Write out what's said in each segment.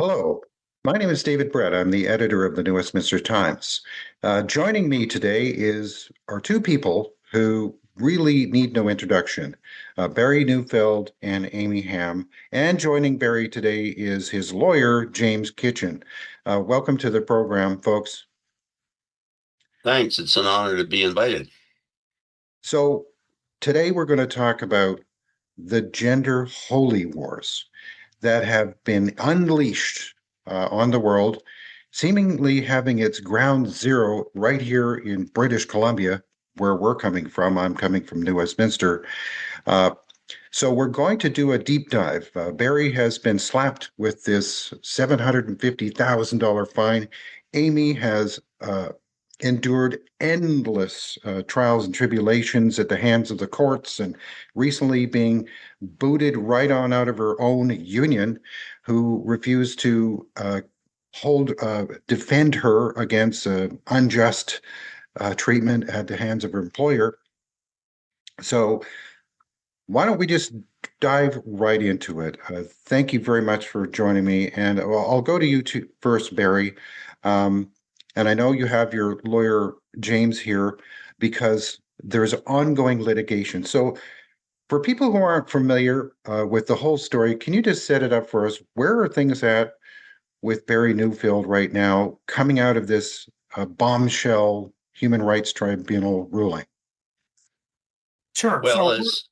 Hello, my name is David Brett. I'm the editor of the New Westminster Times. Joining me today are two people who really need no introduction, Barry Neufeld and Amy Hamm. And joining Barry today is his lawyer, James Kitchen. Welcome to the program, folks. Thanks. It's an honor to be invited. So today we're going to talk about the gender holy wars that have been unleashed on the world, seemingly having its ground zero right here in British Columbia, where we're coming from. I'm coming from New Westminster. Uh, so we're going to do a deep dive. Barry has been slapped with this $750,000 fine. Amy has endured endless trials and tribulations at the hands of the courts and recently being booted right on out of her own union, who refused to defend her against unjust treatment at the hands of her employer. So why don't we just dive right into it? Thank you very much for joining me. And I'll go to you first, Barry. And I know you have your lawyer, James, here because there's ongoing litigation. So for people who aren't familiar with the whole story, can you just set it up for us? Where are things at with Barry Neufeld right now coming out of this bombshell Human Rights Tribunal ruling? Sure. Well, So, as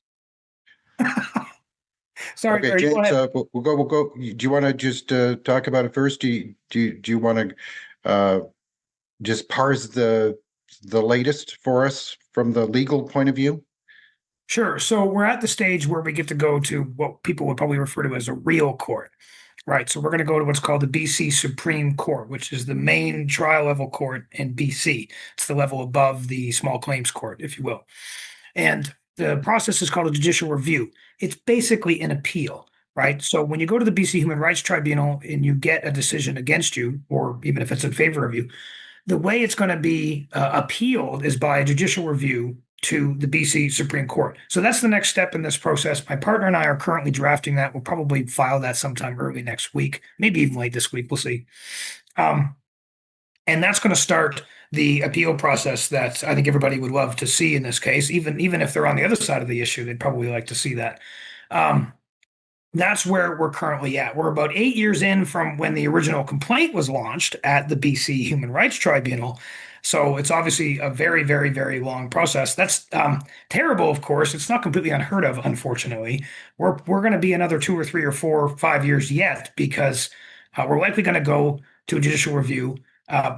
sorry, Okay, Barry, go James, ahead. we'll go. Do you want to just talk about it first? Do you want to just parse the latest for us from the legal point of view? Sure. So we're at the stage where we get to go to what people would probably refer to as a real court, right? So we're going to go to what's called the BC Supreme Court, which is the main trial level court in BC. It's the level above the small claims court, if you will. And the process is called a judicial review. It's basically an appeal, right? So when you go to the BC Human Rights Tribunal and you get a decision against you, or even if it's in favor of you, the way it's going to be appealed is by a judicial review to the BC Supreme Court. So that's the next step in this process. My partner and I are currently drafting that. We'll probably file that sometime early next week, maybe even late this week. We'll see. And that's going to start the appeal process that I think everybody would love to see in this case. Even if they're on the other side of the issue, they'd probably like to see that. That's where we're currently at. We're about 8 years in from when the original complaint was launched at the BC Human Rights Tribunal. So it's obviously a very, very, very long process. That's terrible, of course. It's not completely unheard of, unfortunately. We're going to be another 2 or 3 or 4 or 5 years yet because we're likely going to go to a judicial review.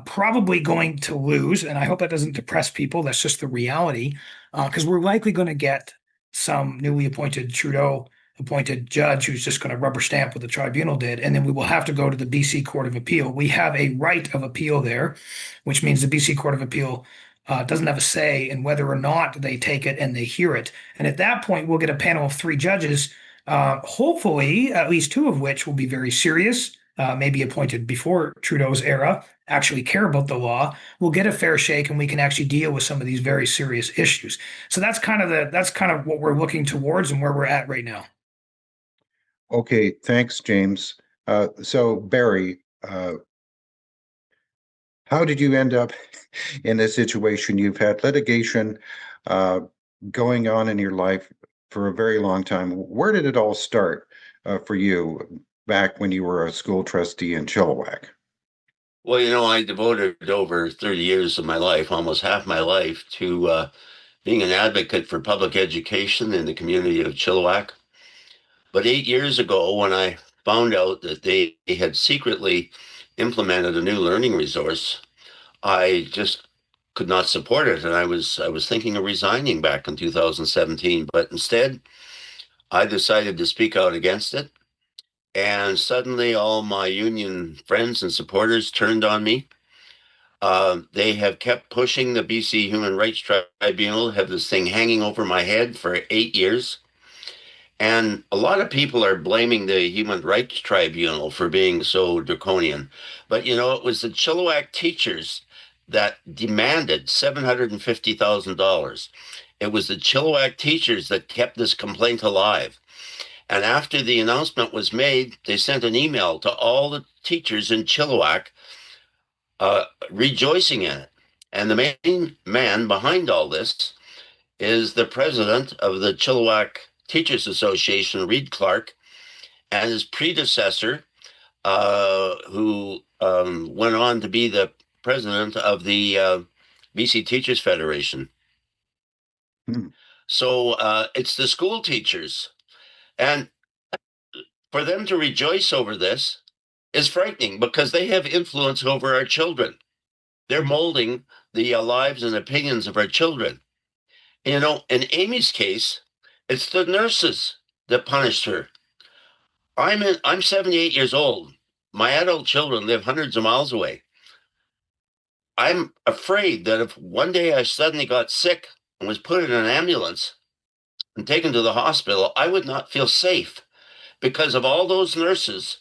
Probably going to lose, and I hope that doesn't depress people. That's just the reality, because we're likely going to get some newly appointed Trudeau appointed judge who's just going to rubber stamp what the tribunal did, and then we will have to go to the BC Court of Appeal. We have a right of appeal there, which means the BC Court of Appeal doesn't have a say in whether or not they take it and they hear it. And at that point, we'll get a panel of 3 judges, hopefully at least 2 of which will be very serious, maybe appointed before Trudeau's era, actually care about the law. We'll get a fair shake, and we can actually deal with some of these very serious issues. So that's kind of what we're looking towards and where we're at right now. Okay, thanks, James. So Barry, how did you end up in this situation? You've had litigation going on in your life for a very long time. Where did it all start for you back when you were a school trustee in Chilliwack? well, I devoted over 30 years of my life, almost half my life, to being an advocate for public education in the community of Chilliwack. But 8 years ago, when I found out that they had secretly implemented a new learning resource, I just could not support it, and I was thinking of resigning back in 2017. But instead, I decided to speak out against it, and suddenly all my union friends and supporters turned on me. They have kept pushing the BC Human Rights Tribunal, have this thing hanging over my head for 8 years. And a lot of people are blaming the Human Rights Tribunal for being so draconian. But, it was the Chilliwack teachers that demanded $750,000. It was the Chilliwack teachers that kept this complaint alive. And after the announcement was made, they sent an email to all the teachers in Chilliwack rejoicing in it. And the main man behind all this is the president of the Chilliwack Teachers Association, Reed Clark, and his predecessor, who went on to be the president of the BC Teachers Federation. Hmm. So it's the school teachers. And for them to rejoice over this is frightening because they have influence over our children. They're molding the lives and opinions of our children. You know, in Amy's case, it's the nurses that punished her. I'm 78 years old. My adult children live hundreds of miles away. I'm afraid that if one day I suddenly got sick and was put in an ambulance and taken to the hospital, I would not feel safe because of all those nurses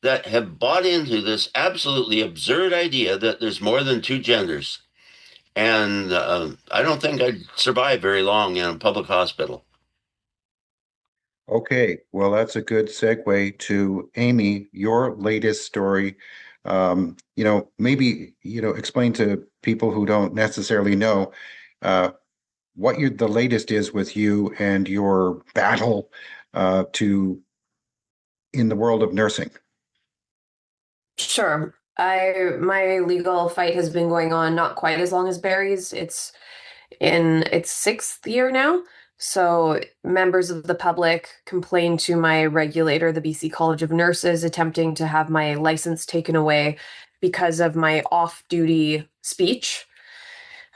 that have bought into this absolutely absurd idea that there's more than two genders. And I don't think I'd survive very long in a public hospital. Okay, well, that's a good segue to Amy, your latest story. Maybe, explain to people who don't necessarily know uh, what the latest is with you and your battle to in the world of nursing. Sure. My legal fight has been going on not quite as long as Barry's. It's in its sixth year now. So members of the public complained to my regulator, the BC College of Nurses, attempting to have my license taken away because of my off-duty speech.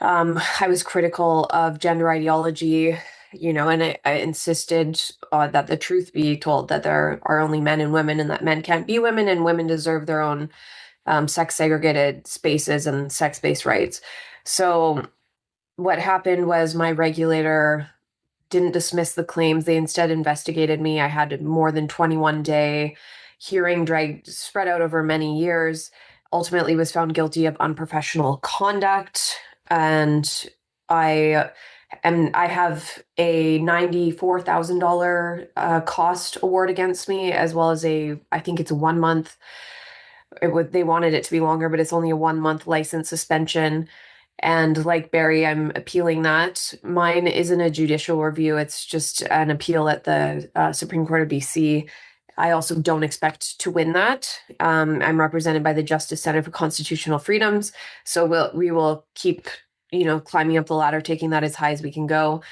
I was critical of gender ideology, and I insisted that the truth be told, that there are only men and women and that men can't be women and women deserve their own sex segregated spaces and sex-based rights. So what happened was my regulator didn't dismiss the claims. They instead investigated me. I had a more than 21-day hearing spread out over many years. Ultimately was found guilty of unprofessional conduct. And I have a $94,000 cost award against me, as well as I think it's a 1 month. They wanted it to be longer, but it's only a 1 month license suspension. And like Barry, I'm appealing that. Mine isn't a judicial review. It's just an appeal at the Supreme Court of BC. I also don't expect to win that. I'm represented by the Justice Center for Constitutional Freedoms. So we will keep, climbing up the ladder, taking that as high as we can go.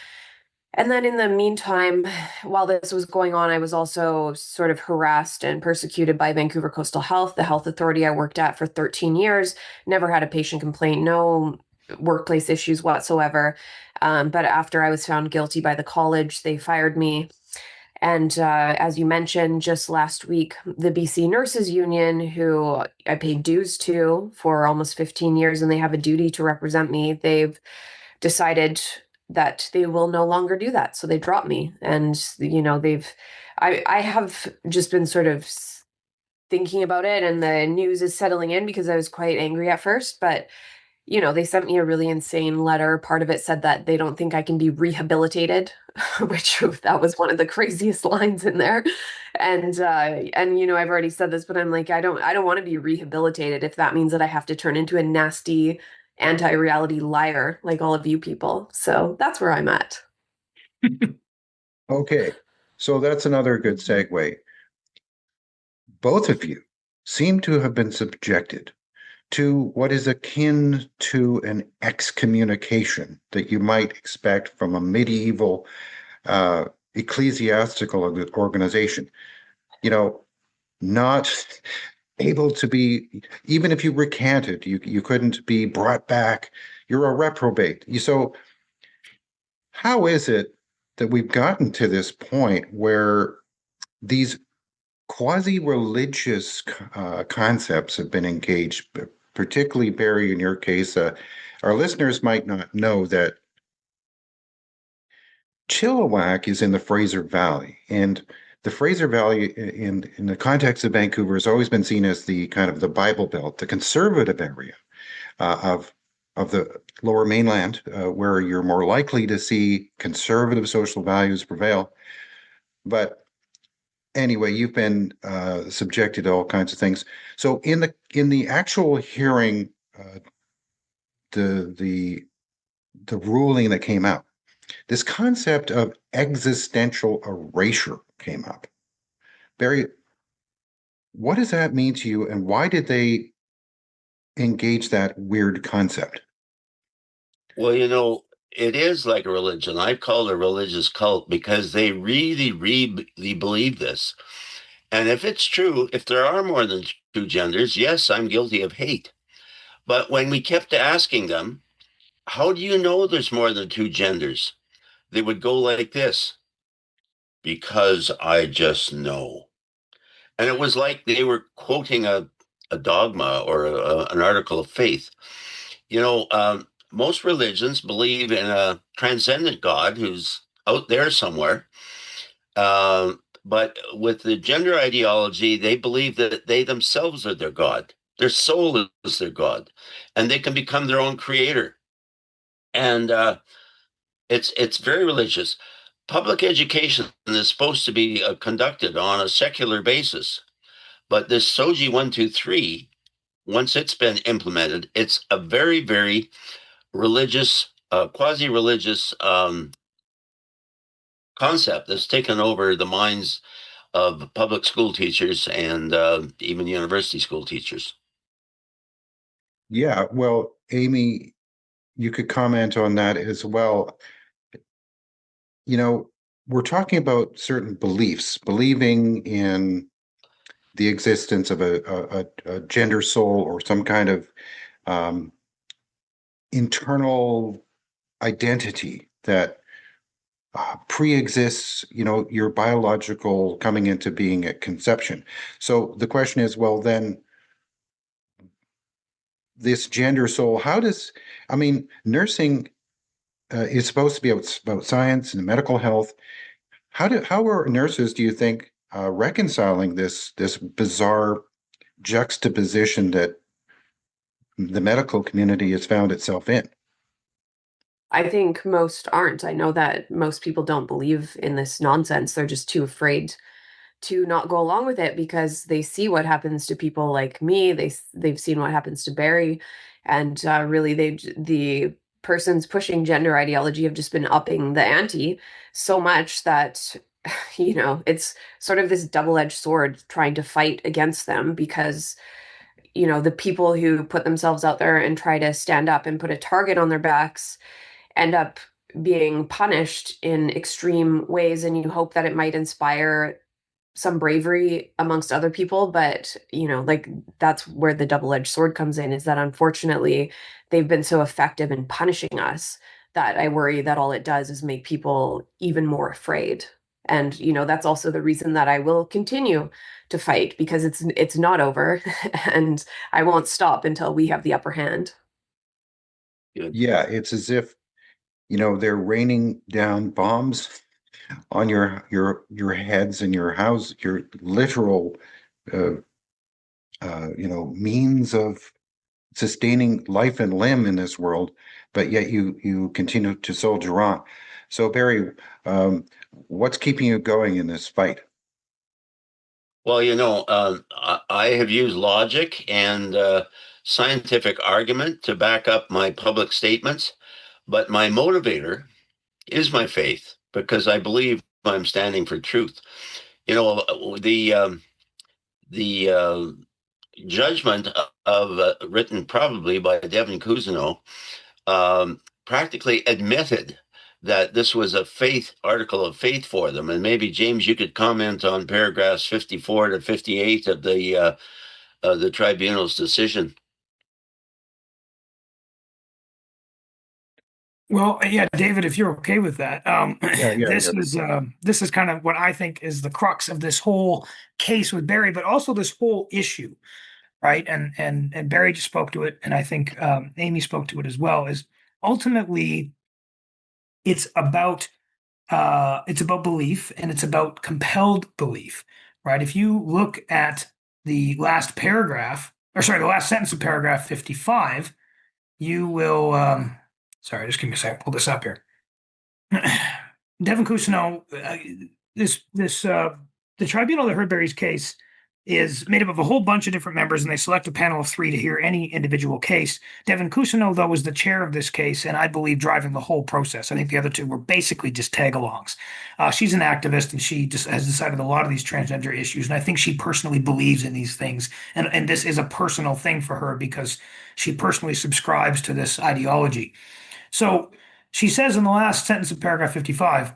And then in the meantime, while this was going on, I was also sort of harassed and persecuted by Vancouver Coastal Health, the health authority I worked at for 13 years. Never had a patient complaint, no workplace issues whatsoever. But after I was found guilty by the college, they fired me. And as you mentioned, just last week, the BC Nurses Union, who I paid dues to for almost 15 years, and they have a duty to represent me, they've decided that they will no longer do that. So they dropped me. And, I have just been sort of thinking about it, and the news is settling in because I was quite angry at first, but they sent me a really insane letter. Part of it said that they don't think I can be rehabilitated, which that was one of the craziest lines in there. And I've already said this, but I'm like, I don't want to be rehabilitated if that means that I have to turn into a nasty anti-reality liar like all of you people. So that's where I'm at. Okay, so that's another good segue. Both of you seem to have been subjected to what is akin to an excommunication that you might expect from a medieval ecclesiastical organization. Not able to be, even if you recanted, you couldn't be brought back. You're a reprobate. So how is it that we've gotten to this point where these quasi-religious concepts have been engaged, particularly, Barry, in your case? Our listeners might not know that Chilliwack is in the Fraser Valley, and the Fraser Valley, in the context of Vancouver, has always been seen as the kind of the Bible Belt, the conservative area of the Lower Mainland, where you're more likely to see conservative social values prevail. But anyway, you've been subjected to all kinds of things. So in the actual hearing, the ruling that came out, this concept of existential erasure came up. Barry, what does that mean to you, and why did they engage that weird concept? Well, it is like a religion. I call it a religious cult because they really, really believe this. And if it's true, if there are more than two genders, yes, I'm guilty of hate. But when we kept asking them, how do you know there's more than two genders? They would go like this, because I just know. And it was like they were quoting a dogma or an article of faith. Most religions believe in a transcendent God who's out there somewhere. But with the gender ideology, they believe that they themselves are their God. Their soul is their God, and they can become their own creator. And it's very religious. Public education is supposed to be conducted on a secular basis, but this SOGI 123, once it's been implemented, it's a very, very religious, quasi-religious concept that's taken over the minds of public school teachers and even university school teachers. Yeah, well, Amy, you could comment on that as well. We're talking about certain beliefs, believing in the existence of a gender soul or some kind of um, internal identity that pre-exists, your biological coming into being at conception. So the question is, well, then this gender soul, nursing is supposed to be about science and medical health. How are nurses, do you think, reconciling this bizarre juxtaposition that the medical community has found itself in? I think most aren't. I know that most people don't believe in this nonsense. They're just too afraid to not go along with it because they see what happens to people like me. They've seen what happens to Barry, and really, the persons pushing gender ideology have just been upping the ante so much that it's sort of this double-edged sword trying to fight against them because the people who put themselves out there and try to stand up and put a target on their backs end up being punished in extreme ways, and you hope that it might inspire some bravery amongst other people. But like, that's where the double-edged sword comes in, is that unfortunately they've been so effective in punishing us that I worry that all it does is make people even more afraid. And that's also the reason that I will continue to fight, because it's not over and I won't stop until we have the upper hand. Good. Yeah, it's as if, they're raining down bombs on your heads and your house, your literal, uh, means of sustaining life and limb in this world, but yet you continue to soldier on. So Barry, what's keeping you going in this fight? Well, I have used logic and scientific argument to back up my public statements, but my motivator is my faith because I believe I'm standing for truth. The judgment of written probably by Devin Cousineau practically admitted that this was a faith article of faith for them. And maybe James, you could comment on paragraphs 54 to 58 of the tribunal's decision. Well, yeah, David, if you're okay with that, Yeah, this is kind of what I think is the crux of this whole case with Barry, but also this whole issue, right? And Barry just spoke to it, and I think Amy spoke to it as well. Is ultimately it's about belief, and it's about compelled belief, right? If you look at the last paragraph, or sorry, the last sentence of paragraph 55, you will. Sorry, just give me a second. Pull this up here. Devin Cousineau, this the tribunal that heard Barry's case is made up of a whole bunch of different members, and they select a panel of 3 to hear any individual case. Devin Cousineau, though, was the chair of this case, and I believe driving the whole process. I think the other 2 were basically just tag-alongs. She's an activist, and she just has decided a lot of these transgender issues, and I think she personally believes in these things. And this is a personal thing for her because she personally subscribes to this ideology. So she says in the last sentence of paragraph 55,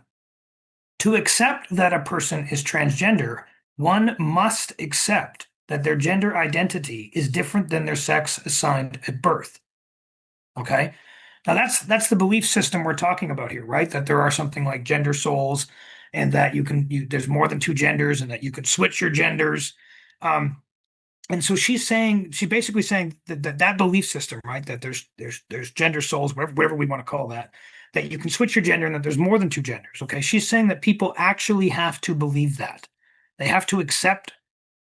to accept that a person is transgender, one must accept that their gender identity is different than their sex assigned at birth. Okay? Now that's the belief system we're talking about here, right? That there are something like gender souls, and that there's more than 2 genders, and that you could switch your genders. And so she's basically saying that belief system, right? That there's gender souls, whatever we want to call that you can switch your gender, and that there's more than 2 genders. Okay, she's saying that people actually have to believe that. They have to accept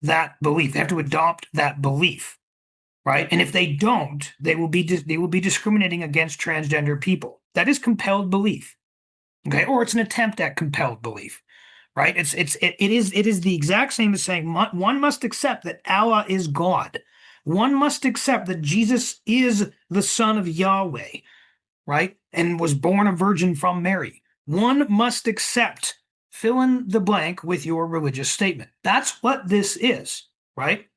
that belief. They have to adopt that belief, right? And if they don't, they will be discriminating against transgender people. That is compelled belief, okay, or it's an attempt at compelled belief, right? It is the exact same as saying one must accept that Allah is God. One must accept that Jesus is the Son of Yahweh, right, and was born a virgin from Mary. One must accept, fill in the blank with your religious statement. That's what this is, right?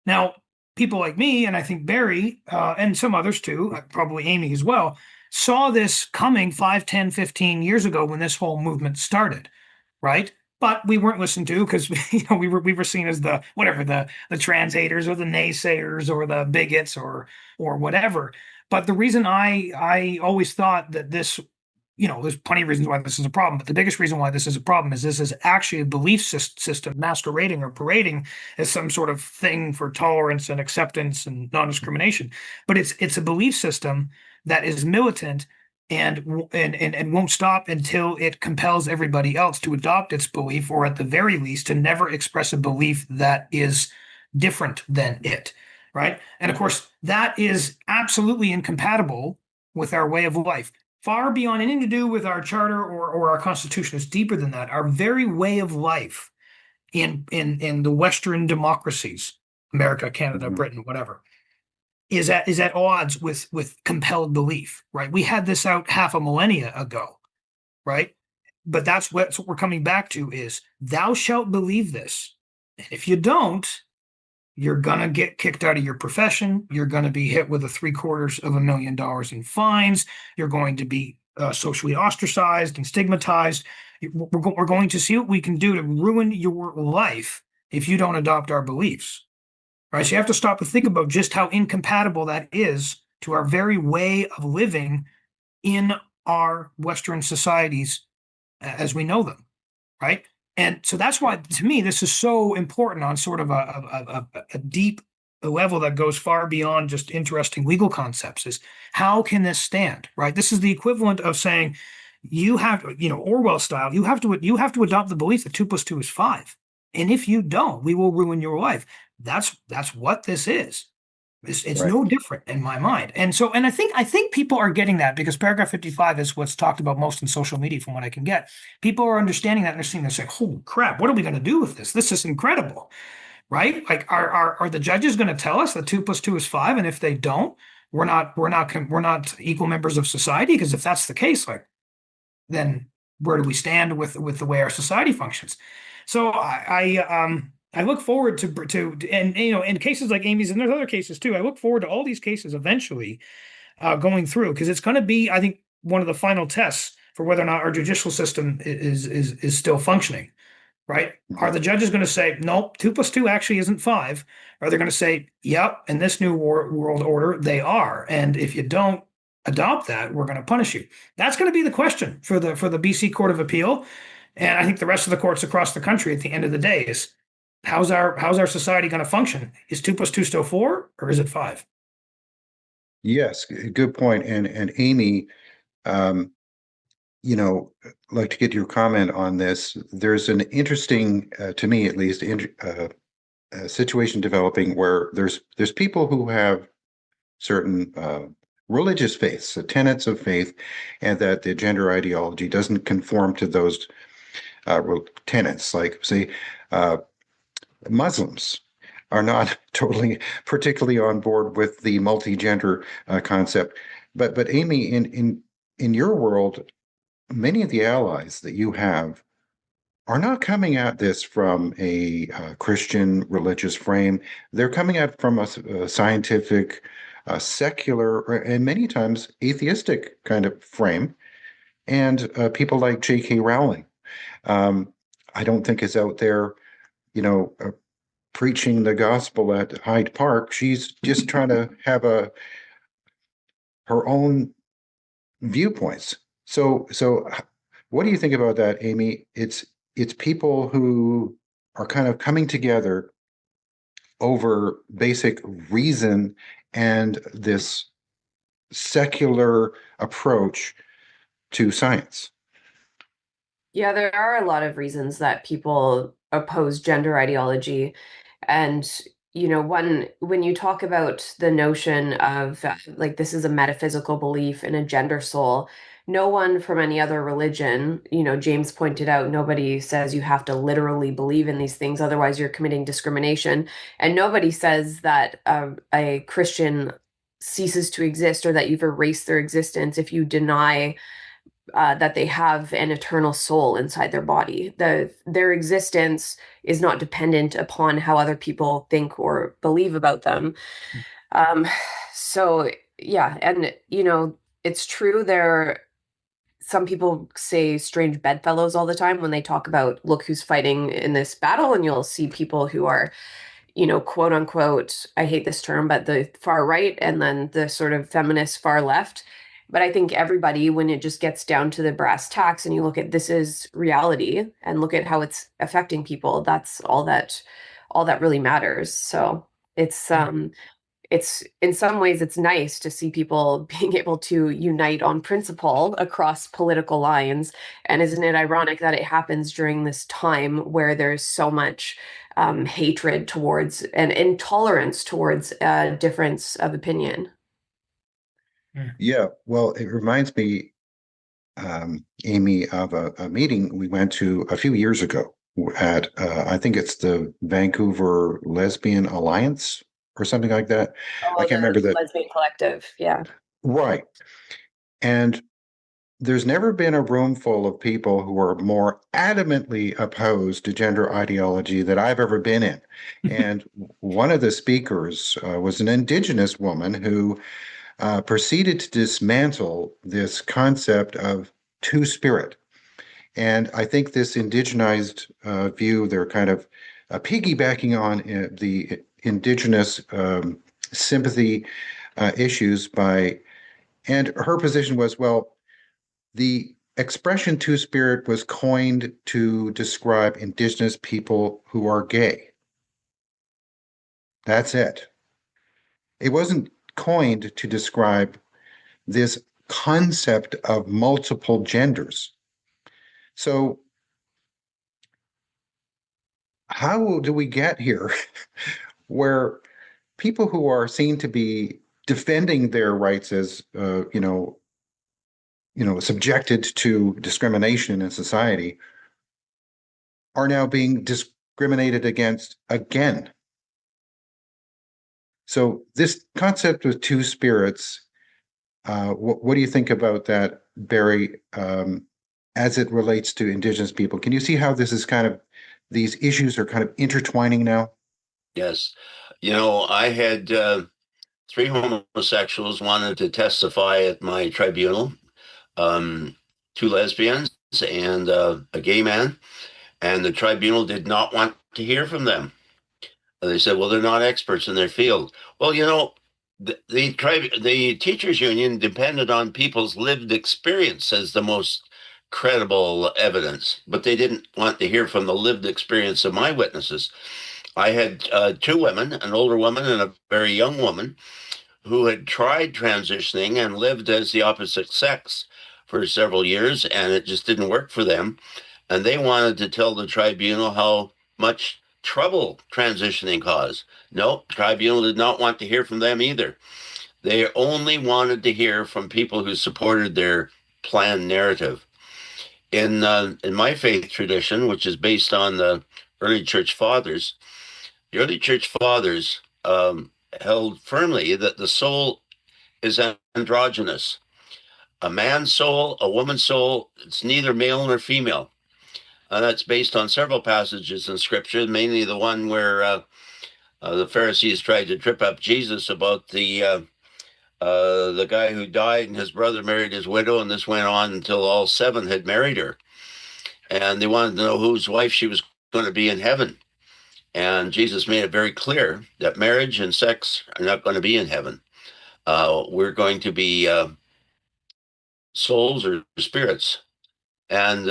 Now, people like me, and I think Barry, and some others too, probably Amy as well, saw this coming 5, 10, 15 years ago when this whole movement started, right? But we weren't listened to because we were seen as the whatever, the trans haters or the naysayers or the bigots or whatever. But the reason I always thought that this, there's plenty of reasons why this is a problem, but the biggest reason why this is a problem is this is actually a belief system masquerading or parading as some sort of thing for tolerance and acceptance and non-discrimination. But it's a belief system that is militant and won't stop until it compels everybody else to adopt its belief, or at the very least to never express a belief that is different than it, right? And of course, that is absolutely incompatible with our way of life. Far beyond anything to do with our charter or our constitution. It's deeper than that. Our very way of life in the Western democracies, America, Canada, Britain, whatever, is at odds with compelled belief, right? We had this out half a millennia ago, right? But that's what we're coming back to is thou shalt believe this. And if you don't, you're gonna get kicked out of your profession. You're gonna be hit with $750,000 in fines. You're going to be socially ostracized and stigmatized. We're going to see what we can do to ruin your life if you don't adopt our beliefs. Right? So you have to stop and think about just how incompatible that is to our very way of living in our Western societies as we know them, right? And so that's why, to me, this is so important on sort of a deep level that goes far beyond just interesting legal concepts. Is how can this stand, right? This is the equivalent of saying you have, Orwell style, you have to adopt the belief that 2 + 2 is 5, and if you don't, we will ruin your life. That's what this is. It's Right. no different in my mind. And so, and I think people are getting that because paragraph 55 is what's talked about most in social media from what I can get. People are understanding that and they're seeing this like, holy crap, what are we going to do with this? This is incredible, right? Like, are the judges going to tell us that 2 + 2 is 5? And if they don't, we're not equal members of society? Because if that's the case, like, then where do we stand with the way our society functions? So I look forward to and in cases like Amy's, and there's other cases too. I look forward to all these cases eventually going through because it's going to be, I think, one of the final tests for whether or not our judicial system is still functioning. Right? Are the judges going to say, nope, 2 + 2 actually isn't 5? Or are they going to say, yep, in this new world order, they are. And if you don't adopt that, we're going to punish you. That's going to be the question for the BC Court of Appeal. And I think the rest of the courts across the country at the end of the day is how's our society going to function? Is 2 + 2 still 4 or is it 5? Yes, good point. And Amy, like to get your comment on this. There's an interesting, to me at least, situation developing where there's people who have certain religious faiths, tenets of faith, and that the gender ideology doesn't conform to those tenets, like say Muslims are not totally particularly on board with the multi-gender concept. But Amy, in your world, many of the allies that you have are not coming at this from a Christian religious frame. They're coming at it from a scientific, secular, and many times atheistic kind of frame. And people like J.K. Rowling, um, I don't think is out there, you know, preaching the gospel at Hyde Park. She's just trying to have her own viewpoints. So what do you think about that, Amy? It's people who are kind of coming together over basic reason and this secular approach to science. Yeah, there are a lot of reasons that people oppose gender ideology. And, one, when you talk about the notion of like this is a metaphysical belief in a gender soul, no one from any other religion, James pointed out, nobody says you have to literally believe in these things, otherwise you're committing discrimination. And nobody says that a Christian ceases to exist or that you've erased their existence if you deny that they have an eternal soul inside their body. Their existence is not dependent upon how other people think or believe about them. Um, so yeah, and it's true. Some people say strange bedfellows all the time when they talk about look who's fighting in this battle, and you'll see people who are quote unquote, I hate this term, but the far right and then the sort of feminist far left. But I think everybody, when it just gets down to the brass tacks and you look at this is reality and look at how it's affecting people, that's all that really matters. So it's in some ways it's nice to see people being able to unite on principle across political lines. And isn't it ironic that it happens during this time where there's so much hatred towards and intolerance towards a difference of opinion? Yeah, well, it reminds me, Amy, of a meeting we went to a few years ago at, I think it's the Vancouver Lesbian Alliance or something like that. I Oh, can't the remember that. lesbian collective. Yeah. Right. And there's never been a room full of people who are more adamantly opposed to gender ideology that I've ever been in. And one of the speakers was an Indigenous woman who proceeded to dismantle this concept of two spirit. And I think this indigenized view, they're kind of piggybacking on the indigenous sympathy issues and her position was, well, the expression two spirit was coined to describe indigenous people who are gay. That's it. It wasn't coined to describe this concept of multiple genders. So, how do we get here where people who are seen to be defending their rights as, subjected to discrimination in society are now being discriminated against again? So, this concept of two spirits, what do you think about that, Barry, as it relates to Indigenous people? Can you see how this is these issues are kind of intertwining now? Yes. I had three homosexuals wanted to testify at my tribunal, two lesbians and a gay man, and the tribunal did not want to hear from them. They said, well, they're not experts in their field. Well, the teachers union depended on people's lived experience as the most credible evidence, but they didn't want to hear from the lived experience of my witnesses. I had two women, an older woman and a very young woman, who had tried transitioning and lived as the opposite sex for several years, and it just didn't work for them. And they wanted to tell the tribunal how much trouble transitioning caused. No, tribunal did not want to hear from them either. They only wanted to hear from people who supported their planned narrative. in my faith tradition, which is based on the early church fathers, the early church fathers held firmly that the soul is androgynous. A man's soul, a woman's soul, it's neither male nor female. That's based on several passages in Scripture, mainly the one where the Pharisees tried to trip up Jesus about the guy who died and his brother married his widow, and this went on until all seven had married her. And they wanted to know whose wife she was going to be in heaven. And Jesus made it very clear that marriage and sex are not going to be in heaven. We're going to be souls or spirits. And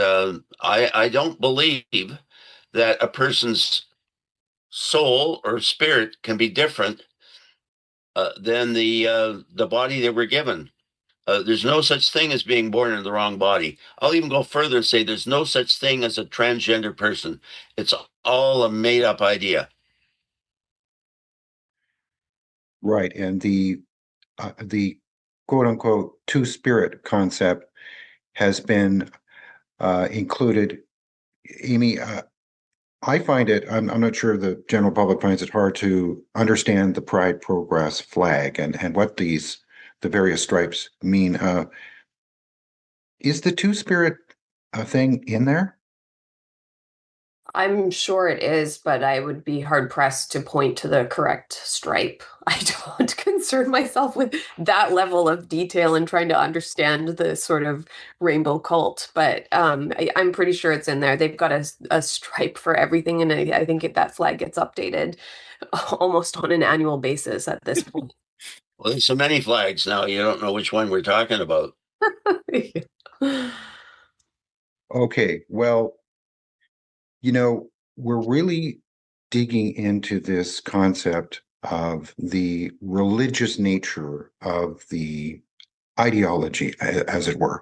I don't believe that a person's soul or spirit can be different than the body they were given. There's no such thing as being born in the wrong body. I'll even go further and say there's no such thing as a transgender person. It's all a made-up idea. Right. And the quote unquote two-spirit concept has been included. Amy, I find it, I'm not sure the general public finds it hard to understand the Pride Progress flag and what the various stripes mean. Is the two-spirit thing in there? I'm sure it is, but I would be hard pressed to point to the correct stripe. I don't concern myself with that level of detail and trying to understand the sort of rainbow cult, but I'm pretty sure it's in there. They've got a stripe for everything, and I think that flag gets updated almost on an annual basis at this point. Well, there's so many flags now, you don't know which one we're talking about. Okay, well, we're really digging into this concept of the religious nature of the ideology, as it were.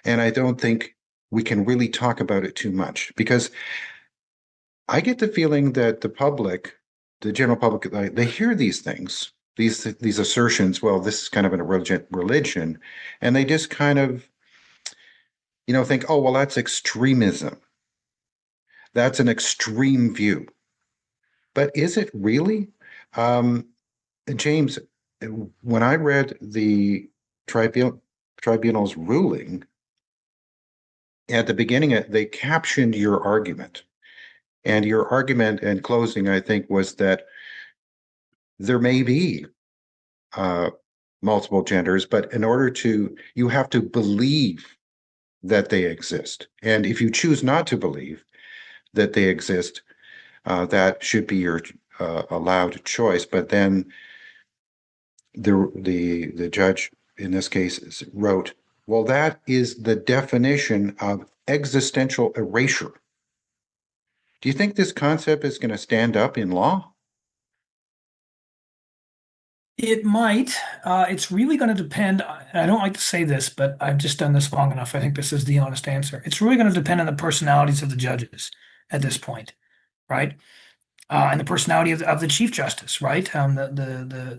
And I don't think we can really talk about it too much because I get the feeling that the general public, they hear these things, these assertions, well, this is kind of a religion, and they just kind of, think, oh, well, that's extremism. That's an extreme view. But is it really? James, when I read the tribunal's ruling, at the beginning, they captioned your argument. And your argument in closing, I think, was that there may be multiple genders, but you have to believe that they exist. And if you choose not to believe that they exist, that should be your allowed choice. But then the judge in this case wrote, well, that is the definition of existential erasure. Do you think this concept is going to stand up in law? It might. It's really going to depend. I don't like to say this, but I've just done this long enough. I think this is the honest answer. It's really going to depend on the personalities of the judges at this point, right? And the personality of the Chief Justice, right?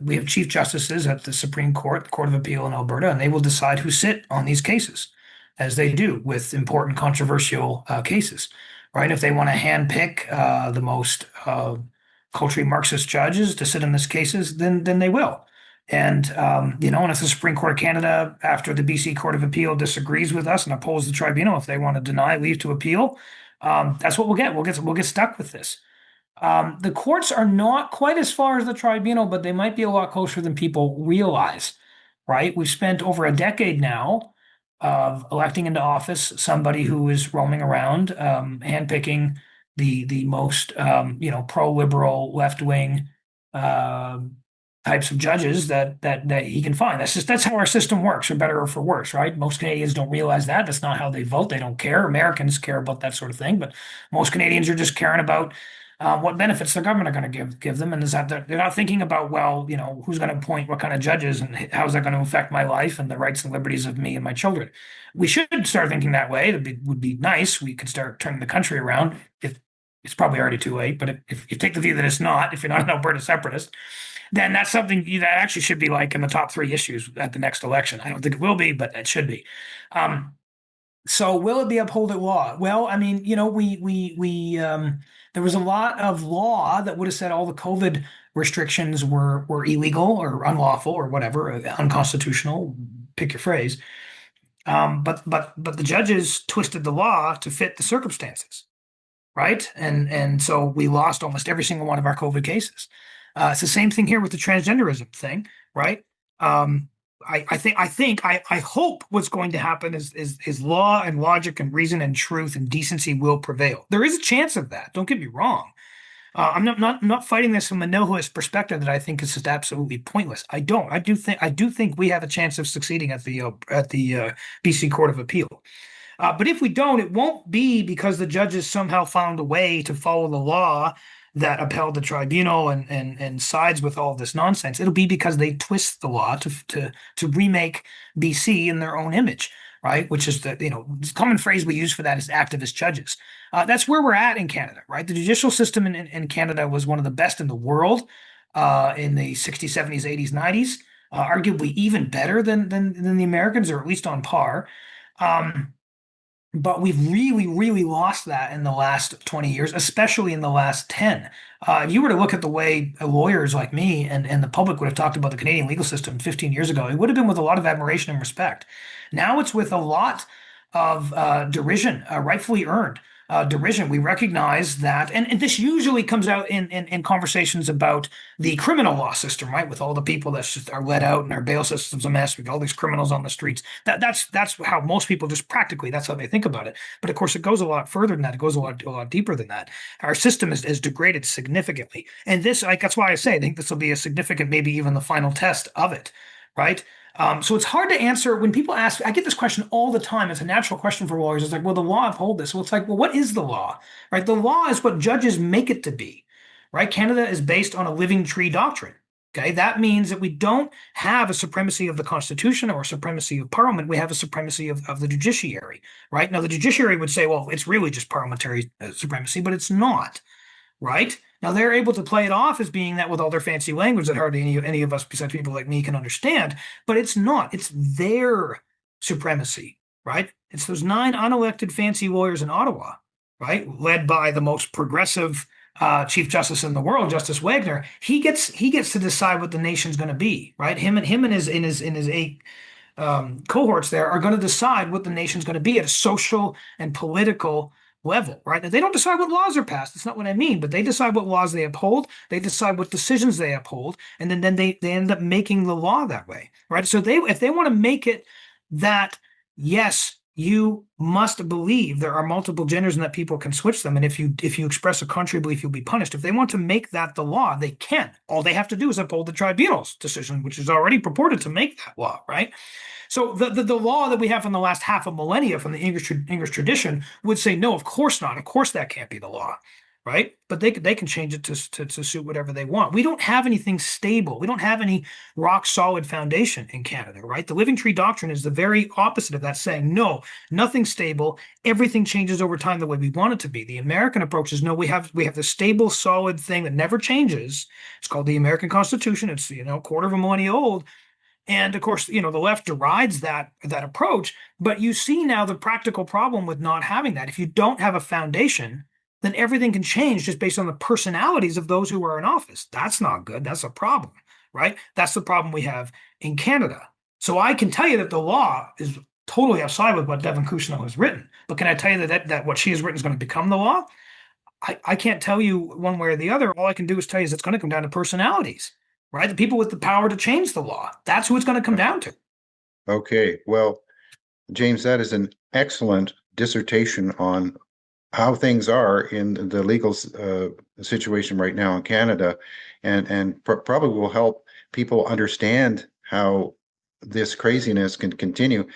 We have Chief Justices at the Supreme Court, the Court of Appeal in Alberta, and they will decide who sit on these cases, as they do with important controversial cases, right? If they want to handpick the most culturally Marxist judges to sit in these cases, then they will. And and if the Supreme Court of Canada, after the BC Court of Appeal disagrees with us and upholds the tribunal, if they want to deny leave to appeal, that's what we'll get. We'll get stuck with this. The courts are not quite as far as the tribunal, but they might be a lot closer than people realize, right? We've spent over a decade now of electing into office somebody who is roaming around, handpicking the most pro-liberal, left-wing types of judges that he can find. That's how our system works, for better or for worse, right? Most Canadians don't realize that. That's not how they vote. They don't care. Americans care about that sort of thing, but most Canadians are just caring about what benefits the government are going to give them, and is that they're not thinking about, well, who's going to appoint what kind of judges and how is that going to affect my life and the rights and liberties of me and my children. We should start thinking that way. Would be nice. We could start turning the country around. If it's probably already too late, but if you take the view that it's not, if you're not an Alberta separatist, then that's something that actually should be like in the top 3 issues at the next election. I don't think it will be, but it should be. So will it be upheld at law? Well, I mean, we there was a lot of law that would have said all the COVID restrictions were illegal or unlawful or whatever, unconstitutional, pick your phrase. But the judges twisted the law to fit the circumstances, right? And so we lost almost every single one of our COVID cases. It's the same thing here with the transgenderism thing, right? Um, I hope what's going to happen is law and logic and reason and truth and decency will prevail. There is a chance of that. Don't get me wrong. I'm not fighting this from a nihilist perspective that I think is just absolutely pointless. I don't. I do think we have a chance of succeeding at the BC Court of Appeal. But if we don't, it won't be because the judges somehow found a way to follow the law that upheld the tribunal and sides with all this nonsense. It'll be because they twist the law to remake BC in their own image, right? Which is the common phrase we use for that is activist judges. That's where we're at in Canada, right? The judicial system in Canada was one of the best in the world in the 60s, 70s, 80s, 90s, arguably even better than the Americans, or at least on par. Um, but we've really, really lost that in the last 20 years, especially in the last 10. If you were to look at the way lawyers like me and the public would have talked about the Canadian legal system 15 years ago, it would have been with a lot of admiration and respect. Now it's with a lot of derision, rightfully earned derision. We recognize that, and this usually comes out in conversations about the criminal law system, right? With all the people that just are let out and our bail system's a mess. We got all these criminals on the streets. That's how most people just practically that's how they think about it. But of course, it goes a lot further than that. It goes a lot deeper than that. Our system is degraded significantly, and this that's why I say I think this will be a significant, maybe even the final test of it, right? So it's hard to answer when people ask. I get this question all the time. It's a natural question for lawyers. It's like, well, the law uphold this. Well, it's like, well, what is the law? Right? The law is what judges make it to be. Right? Canada is based on a living tree doctrine. Okay, that means that we don't have a supremacy of the Constitution or a supremacy of Parliament. We have a supremacy of the judiciary. Right? Now, the judiciary would say, well, it's really just parliamentary supremacy, but it's not. Right? Now they're able to play it off as being that with all their fancy language that hardly any of us besides people like me can understand, but it's not. It's their supremacy, right? It's those 9 unelected fancy lawyers in Ottawa, right? Led by the most progressive Chief Justice in the world, Justice Wagner. He gets to decide what the nation's going to be, right? Him and his 8 cohorts there are going to decide what the nation's going to be at a social and political level, right? Now, they don't decide what laws are passed. That's not what I mean, but they decide what laws they uphold. They decide what decisions they uphold, and then they end up making the law that way, right? So if they want to make it that, yes, you must believe there are multiple genders and that people can switch them, and if you express a contrary belief, you'll be punished. If they want to make that the law, they can. All they have to do is uphold the tribunal's decision, which is already purported to make that law, right? So the law that we have from the last half a millennia from the English tradition would say, no, of course not. Of course that can't be the law, right? But they can change it to suit whatever they want. We don't have anything stable. We don't have any rock solid foundation in Canada, right? The living tree doctrine is the very opposite of that, saying, no, nothing's stable. Everything changes over time the way we want it to be. The American approach is, no, we have the stable, solid thing that never changes. It's called the American Constitution. It's quarter of a millennia old. And of course, the left derides that approach, but you see now the practical problem with not having that. If you don't have a foundation, then everything can change just based on the personalities of those who are in office. That's not good. That's a problem, right? That's the problem we have in Canada. So I can tell you that the law is totally outside with what Devin Cousineau has written. But can I tell you that what she has written is going to become the law? I can't tell you one way or the other. All I can do is tell you is it's going to come down to personalities, right? The people with the power to change the law. That's who it's going to come down to. Okay. Well, James, that is an excellent dissertation on how things are in the legal situation right now in Canada, and probably will help people understand how this craziness can continue.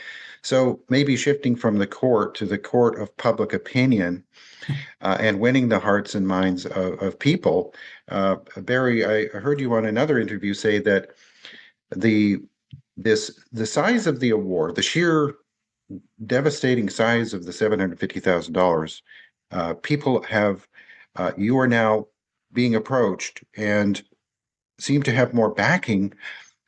So maybe shifting from the court to the court of public opinion, and winning the hearts and minds of people. Barry, I heard you on another interview say that the size of the award, the sheer devastating size of the $750,000, people have, you are now being approached and seem to have more backing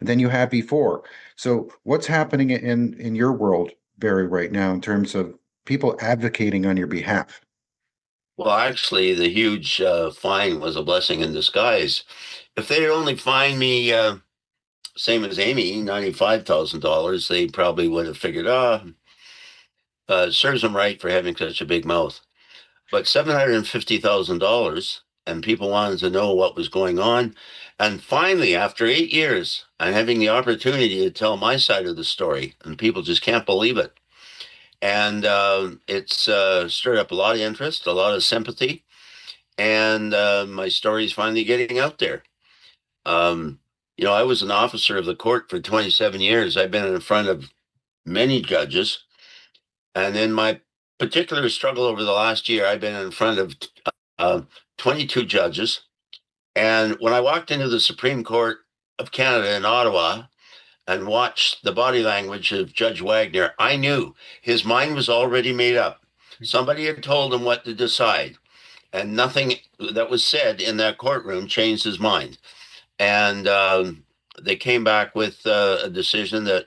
than you had before. So what's happening in your world, Barry, right now in terms of people advocating on your behalf? Well, actually, the huge fine was a blessing in disguise. If they'd only fined me, same as Amy, $95,000, they probably would have figured, it serves them right for having such a big mouth. But $750,000, and people wanted to know what was going on. And finally, after 8 years, I'm having the opportunity to tell my side of the story, and people just can't believe it. And it's stirred up a lot of interest, a lot of sympathy, and my story is finally getting out there. Um, I was an officer of the court for 27 years. I've been in front of many judges, and in my particular struggle over the last year, I've been in front of uh, 22 judges. And when I walked into the Supreme Court of Canada in Ottawa and watched the body language of Judge Wagner, I knew his mind was already made up. Somebody had told him what to decide, and nothing that was said in that courtroom changed his mind. And they came back with a decision that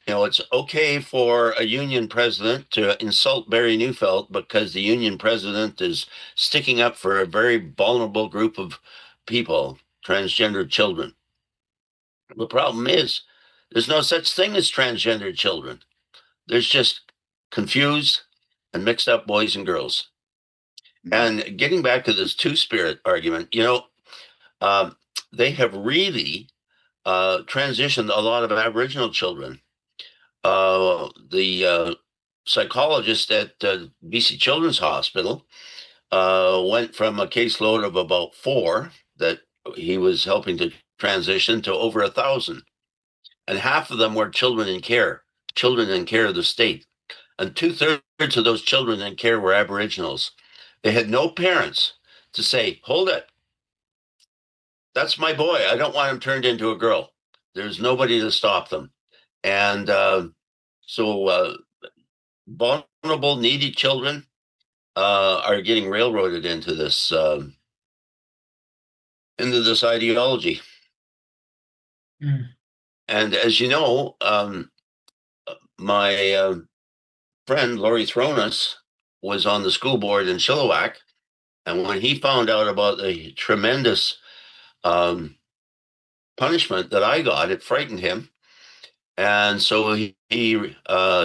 it's okay for a union president to insult Barry Neufeld because the union president is sticking up for a very vulnerable group of people, transgender children. The problem is there's no such thing as transgender children. There's just confused and mixed up boys and girls. And getting back to this two-spirit argument, um, they have really transitioned a lot of Aboriginal children. The psychologist at BC Children's Hospital went from a caseload of about 4 that he was helping to transition to over 1,000. And half of them were children in care of the state. And 2/3 of those children in care were Aboriginals. They had no parents to say, hold it, that's my boy. I don't want him turned into a girl. There's nobody to stop them. And so vulnerable, needy children are getting railroaded into this ideology. Mm. And as you know, my friend Laurie Thronis was on the school board in Chilliwack, and when he found out about the tremendous punishment that I got, it frightened him, and so he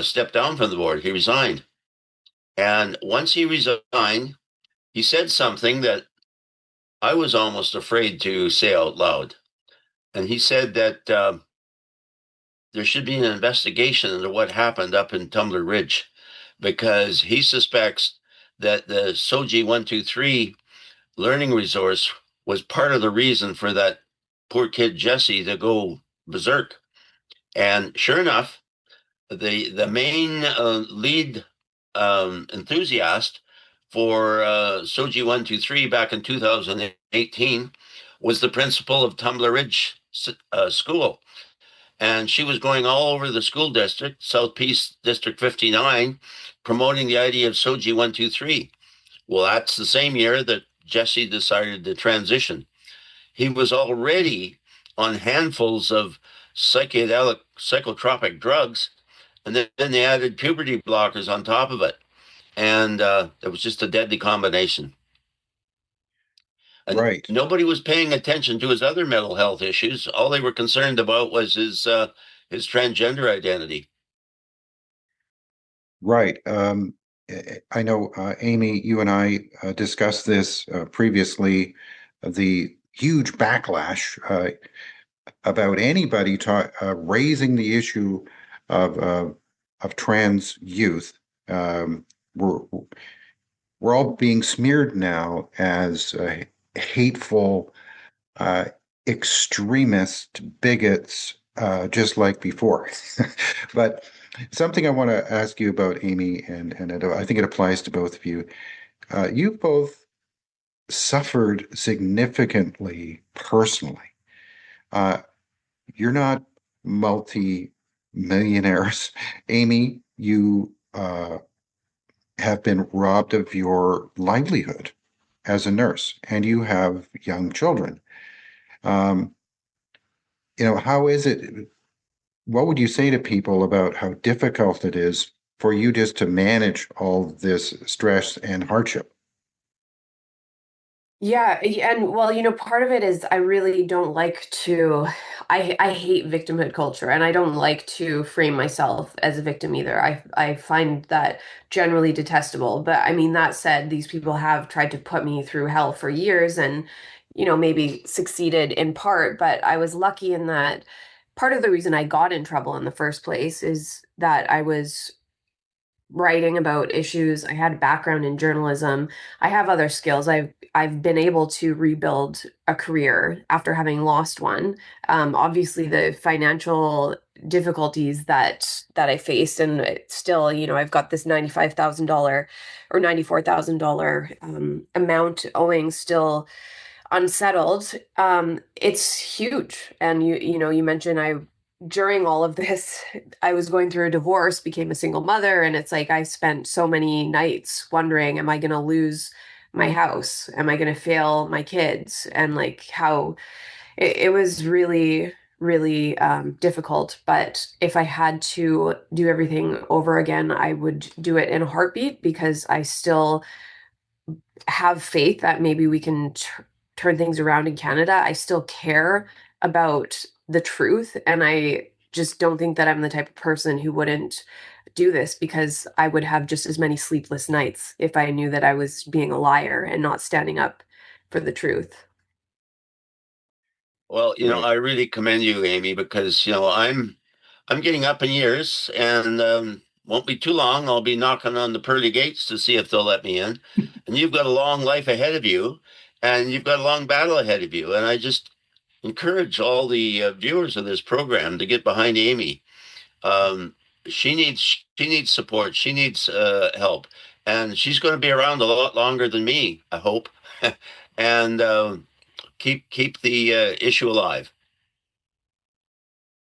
stepped down from the board. He resigned, and once he resigned, he said something that I was almost afraid to say out loud. And he said that there should be an investigation into what happened up in Tumbler Ridge, because he suspects that the SOGI 123 learning resource was part of the reason for that poor kid Jesse to go berserk. And sure enough, the main lead enthusiast for SOGI 123 back in 2018 was the principal of Tumbler Ridge School. And she was going all over the school district, South Peace District 59, promoting the idea of SOGI 123. Well, that's the same year that Jesse decided to transition. He was already on handfuls of psychotropic drugs, and then they added puberty blockers on top of it. And it was just a deadly combination. And Right. nobody was paying attention to his other mental health issues. All they were concerned about was his transgender identity. Right. I know, Amy, you and I discussed this previously, the huge backlash about anybody raising the issue of trans youth. We're all being smeared now as hateful, extremist bigots, just like before. But something I want to ask you about, Amy, and I think it applies to both of you. You both suffered significantly personally. Uh, you're not multi-millionaires. Amy, you have been robbed of your livelihood as a nurse, and you have young children. Um, how is it? What would you say to people about how difficult it is for you just to manage all this stress and hardship? Yeah, and well, part of it is I really don't like to I hate victimhood culture, and I don't like to frame myself as a victim either. I find that generally detestable. But I mean, that said, these people have tried to put me through hell for years and maybe succeeded in part, but I was lucky in that part of the reason I got in trouble in the first place is that I was writing about issues. I had a background in journalism. I have other skills. I've been able to rebuild a career after having lost one. Obviously, the financial difficulties that I faced, and still, I've got this $95,000 or $94,000 amount owing still unsettled. It's huge. And you mentioned I during all of this, I was going through a divorce, became a single mother, and it's like I spent so many nights wondering, am I going to lose my house? Am I going to fail my kids? And like how it was really, really difficult. But if I had to do everything over again, I would do it in a heartbeat because I still have faith that maybe we can turn things around in Canada. I still care about the truth. And I just don't think that I'm the type of person who wouldn't do this because I would have just as many sleepless nights if I knew that I was being a liar and not standing up for the truth. Well, Right. I really commend you, Amy, because I'm getting up in years, and won't be too long. I'll be knocking on the pearly gates to see if they'll let me in. And you've got a long life ahead of you, and you've got a long battle ahead of you. And I just encourage all the viewers of this program to get behind Amy. Um, she needs support. She needs help, and she's going to be around a lot longer than me, I hope. And keep the issue alive.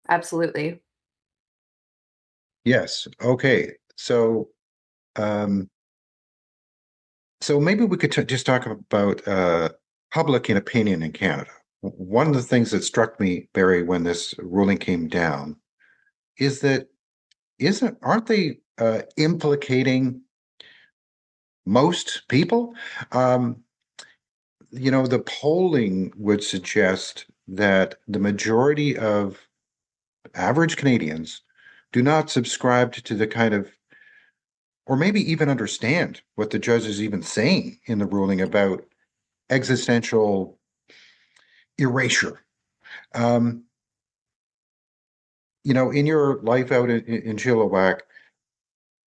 Absolutely. Yes. Okay. Um, so maybe we could just talk about public opinion in Canada. One of the things that struck me, Barry, when this ruling came down, is that aren't they implicating most people? Um, the polling would suggest that the majority of average Canadians do not subscribe to the kind of, or maybe even understand what the judge is even saying in the ruling about existential erasure. Um, in your life out in Chilliwack,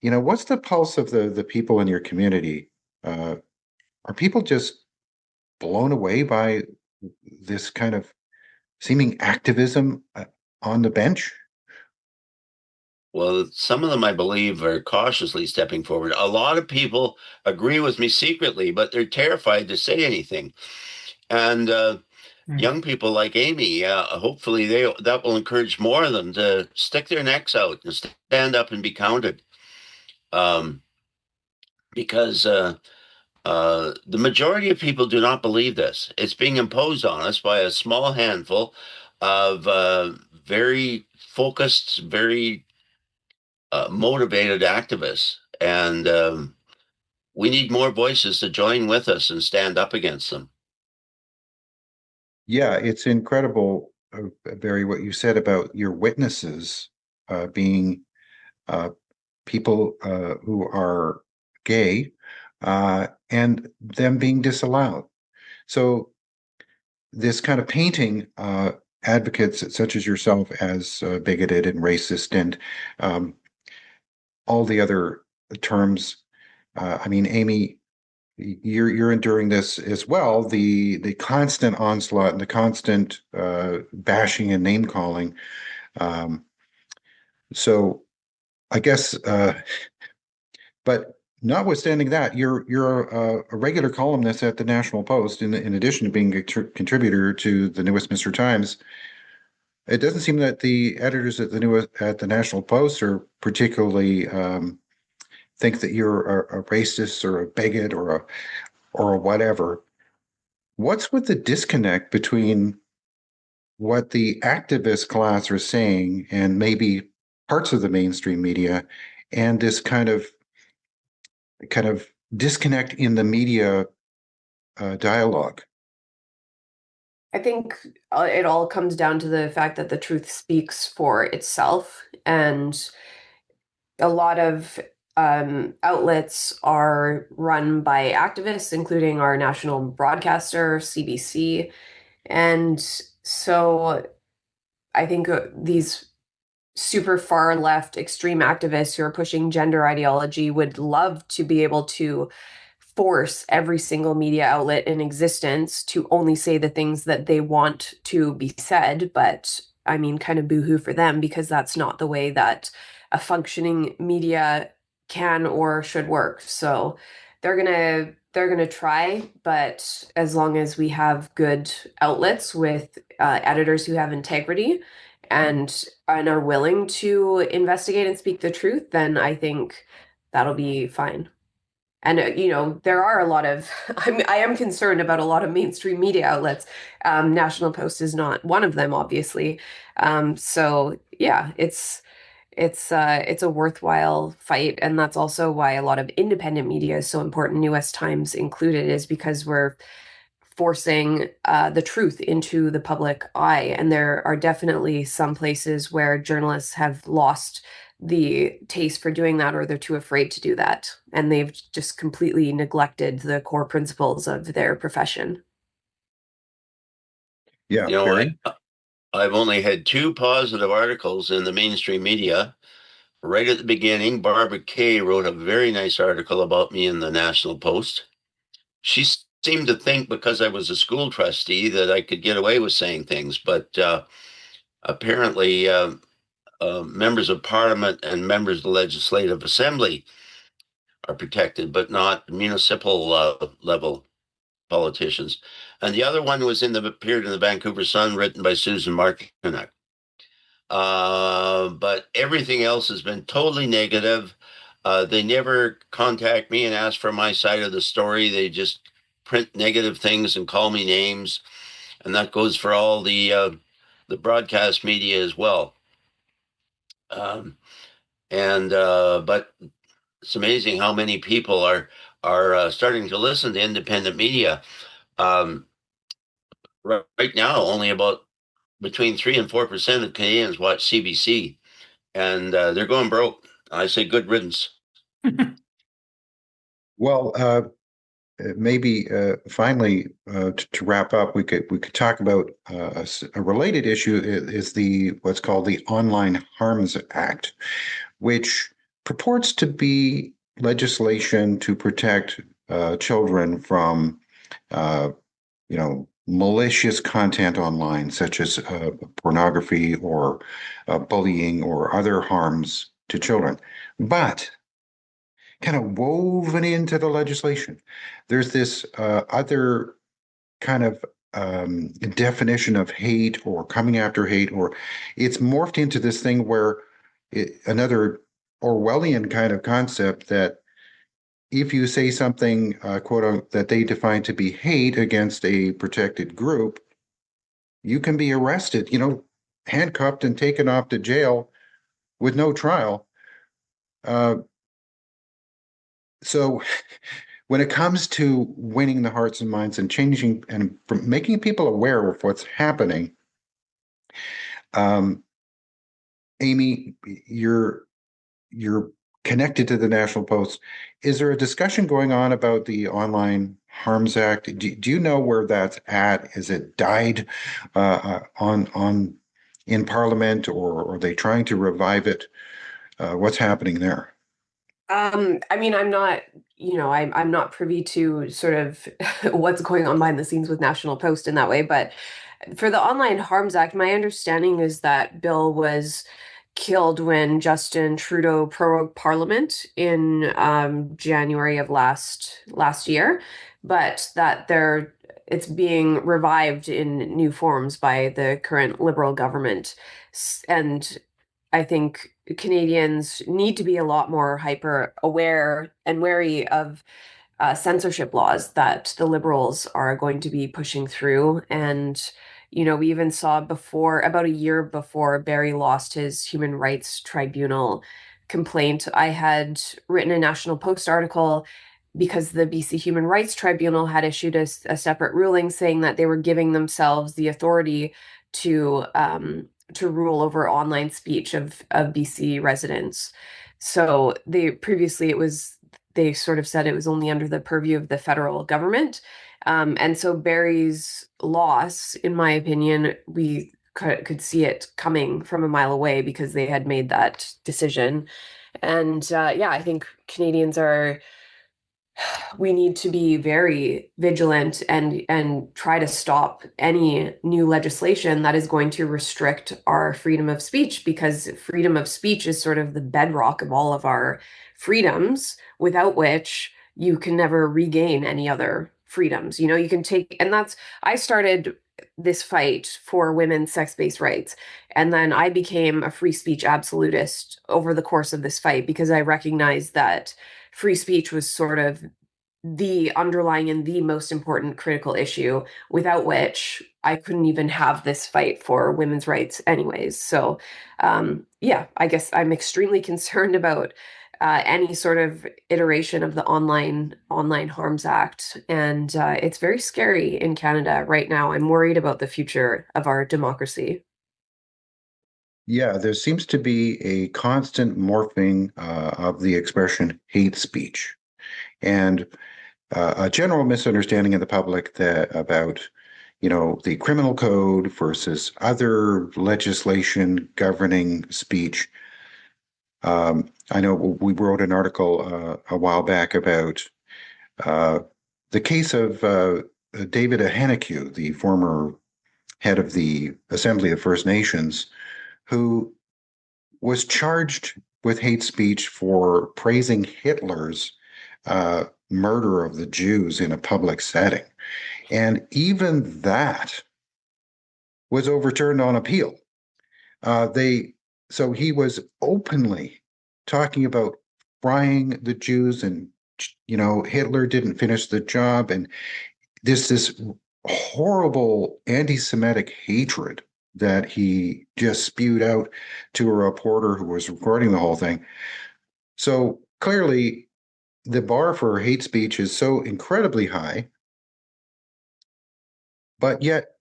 what's the pulse of the people in your community? Uh, are people just blown away by this kind of seeming activism on the bench? Well, some of them, I believe, are cautiously stepping forward. A lot of people agree with me secretly, but they're terrified to say anything. And Hmm. young people like Amy, hopefully that will encourage more of them to stick their necks out and stand up and be counted. Um, because the majority of people do not believe this. It's being imposed on us by a small handful of very focused, very motivated activists. And we need more voices to join with us and stand up against them. Yeah, it's incredible, Barry, what you said about your witnesses being uh, people who are gay and them being disallowed. So this kind of painting advocates such as yourself as bigoted and racist and um, all the other terms. I mean, Amy, you're enduring this as well. The constant onslaught and the constant bashing and name calling. Um, so I guess, but notwithstanding that, you're a regular columnist at the National Post. In addition to being a contributor to the New Westminster Times, it doesn't seem that the editors at the National Post are particularly think that you're a racist or a bigot or a whatever. What's with the disconnect between what the activist class are saying and maybe parts of the mainstream media and this kind of disconnect in the media dialogue? I think it all comes down to the fact that the truth speaks for itself, and a lot of outlets are run by activists, including our national broadcaster, CBC. And so I think these super far left extreme activists who are pushing gender ideology would love to be able to force every single media outlet in existence to only say the things that they want to be said. But I mean, kind of boohoo for them, because that's not the way that a functioning media can or should work. So they're gonna try, but as long as we have good outlets with editors who have integrity and are willing to investigate and speak the truth, then I think that'll be fine. And there are a lot of I am concerned about a lot of mainstream media outlets. National Post is not one of them, obviously. So yeah, it's a worthwhile fight, and that's also why a lot of independent media is so important. New West Times included, is because we're forcing the truth into the public eye. And there are definitely some places where journalists have lost the taste for doing that, or they're too afraid to do that. And they've just completely neglected the core principles of their profession. Yeah, You know, Barry? I've only had two positive articles in the mainstream media. Right at the beginning, Barbara Kay wrote a very nice article about me in the National Post. She seemed to think because I was a school trustee that I could get away with saying things, but apparently members of parliament and members of the legislative assembly are protected, but not municipal level politicians. And the other one appeared in the Vancouver Sun, written by Susan Martinek. But everything else has been totally negative. They never contact me and ask for my side of the story. They just print negative things and call me names, and that goes for all the broadcast media as well. But it's amazing how many people are starting to listen to independent media. Um, right now, only about between 3 and 4% of Canadians watch CBC, and they're going broke. I say good riddance. Well, maybe finally to wrap up, we could talk about a related issue is the what's called the Online Harms Act, which purports to be legislation to protect children from malicious content online, such as pornography or bullying or other harms to children. But kind of woven into the legislation, there's this other kind of definition of hate or coming after hate, or it's morphed into this thing where another Orwellian kind of concept that if you say something, quote unquote, that they define to be hate against a protected group, you can be arrested, handcuffed and taken off to jail with no trial. So when it comes to winning the hearts and minds and changing and making people aware of what's happening, Amy, you're connected to the National Post. Is there a discussion going on about the Online Harms Act? Do you know where that's at? Is it died on in Parliament, or are they trying to revive it? What's happening there? I mean, I'm not privy to sort of what's going on behind the scenes with National Post in that way, but for the Online Harms Act, my understanding is that bill was killed when Justin Trudeau prorogued Parliament in January of last year, but that it's being revived in new forms by the current Liberal government. And I think Canadians need to be a lot more hyper aware and wary of censorship laws that the Liberals are going to be pushing through. And, we even saw about a year before Barry lost his Human Rights Tribunal complaint, I had written a National Post article because the BC Human Rights Tribunal had issued a separate ruling saying that they were giving themselves the authority to rule over online speech of BC residents. So they sort of said it was only under the purview of the federal government. And so Barry's loss, in my opinion, we could see it coming from a mile away because they had made that decision. And yeah, I think we need to be very vigilant and try to stop any new legislation that is going to restrict our freedom of speech, because freedom of speech is sort of the bedrock of all of our freedoms, without which you can never regain any other freedoms. You can take, and I started this fight for women's sex-based rights, and then I became a free speech absolutist over the course of this fight because I recognized that free speech was sort of the underlying and the most important critical issue, without which I couldn't even have this fight for women's rights anyways. So yeah, I guess I'm extremely concerned about any sort of iteration of the Online Harms Act. And it's very scary in Canada right now. I'm worried about the future of our democracy. Yeah, there seems to be a constant morphing of the expression hate speech, and a general misunderstanding in the public about the criminal code versus other legislation governing speech. I know we wrote an article a while back about the case of David Ahenekyu, the former head of the Assembly of First Nations, who was charged with hate speech for praising Hitler's murder of the Jews in a public setting. And even that was overturned on appeal. So he was openly talking about frying the Jews, and Hitler didn't finish the job, and this horrible anti-Semitic hatred that he just spewed out to a reporter who was recording the whole thing. So clearly, the bar for hate speech is so incredibly high, but yet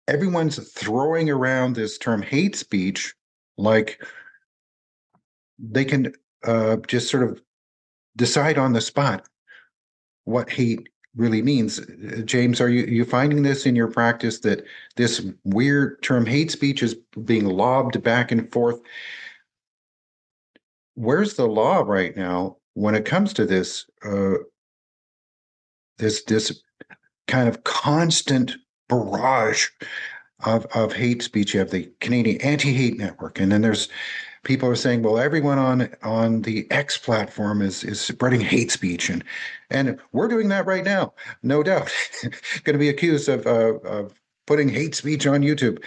everyone's throwing around this term hate speech like they can just sort of decide on the spot what hate really means. James, are you finding this in your practice, that this weird term hate speech is being lobbed back and forth? Where's the law right now when it comes to this this kind of constant barrage of hate speech? You have the Canadian Anti-Hate Network, and then there's people are saying, well, everyone on the X platform is spreading hate speech, and we're doing that right now, no doubt. Going to be accused of putting hate speech on YouTube.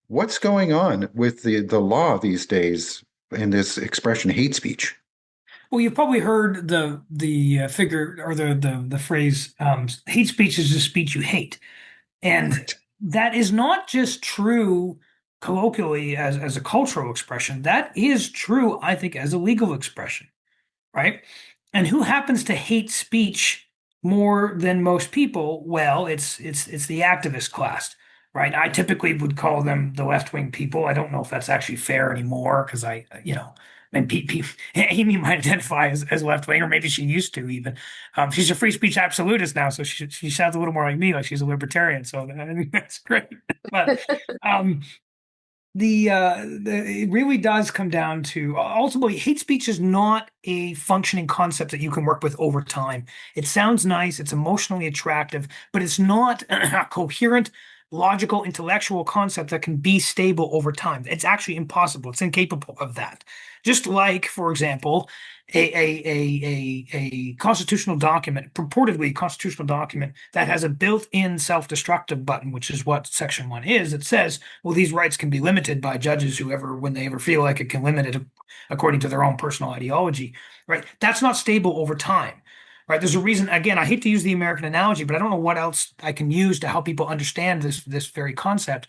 What's going on with the law these days in this expression hate speech? Well, you've probably heard the figure or the phrase hate speech is the speech you hate. And that is not just true colloquially as a cultural expression. That is true, I think, as a legal expression, right? And who happens to hate speech more than most people? Well, it's the activist class, right? I typically would call them the left-wing people. I don't know if that's actually fair anymore because and Amy might identify as left-wing, or maybe she used to even. She's a free speech absolutist now, so she sounds a little more like me, like she's a libertarian. So I think that's great. But it really does come down to ultimately hate speech is not a functioning concept that you can work with over time. It sounds nice, it's emotionally attractive, but it's not a coherent, logical, intellectual concept that can be stable over time. It's actually impossible. It's incapable of that. Just like, for example, a constitutional document, purportedly constitutional document that has a built-in self-destructive button, which is what Section 1 is. It says, well, these rights can be limited by judges when they ever feel like it can limit it according to their own personal ideology, right? That's not stable over time, right? There's a reason, again, I hate to use the American analogy, but I don't know what else I can use to help people understand this very concept.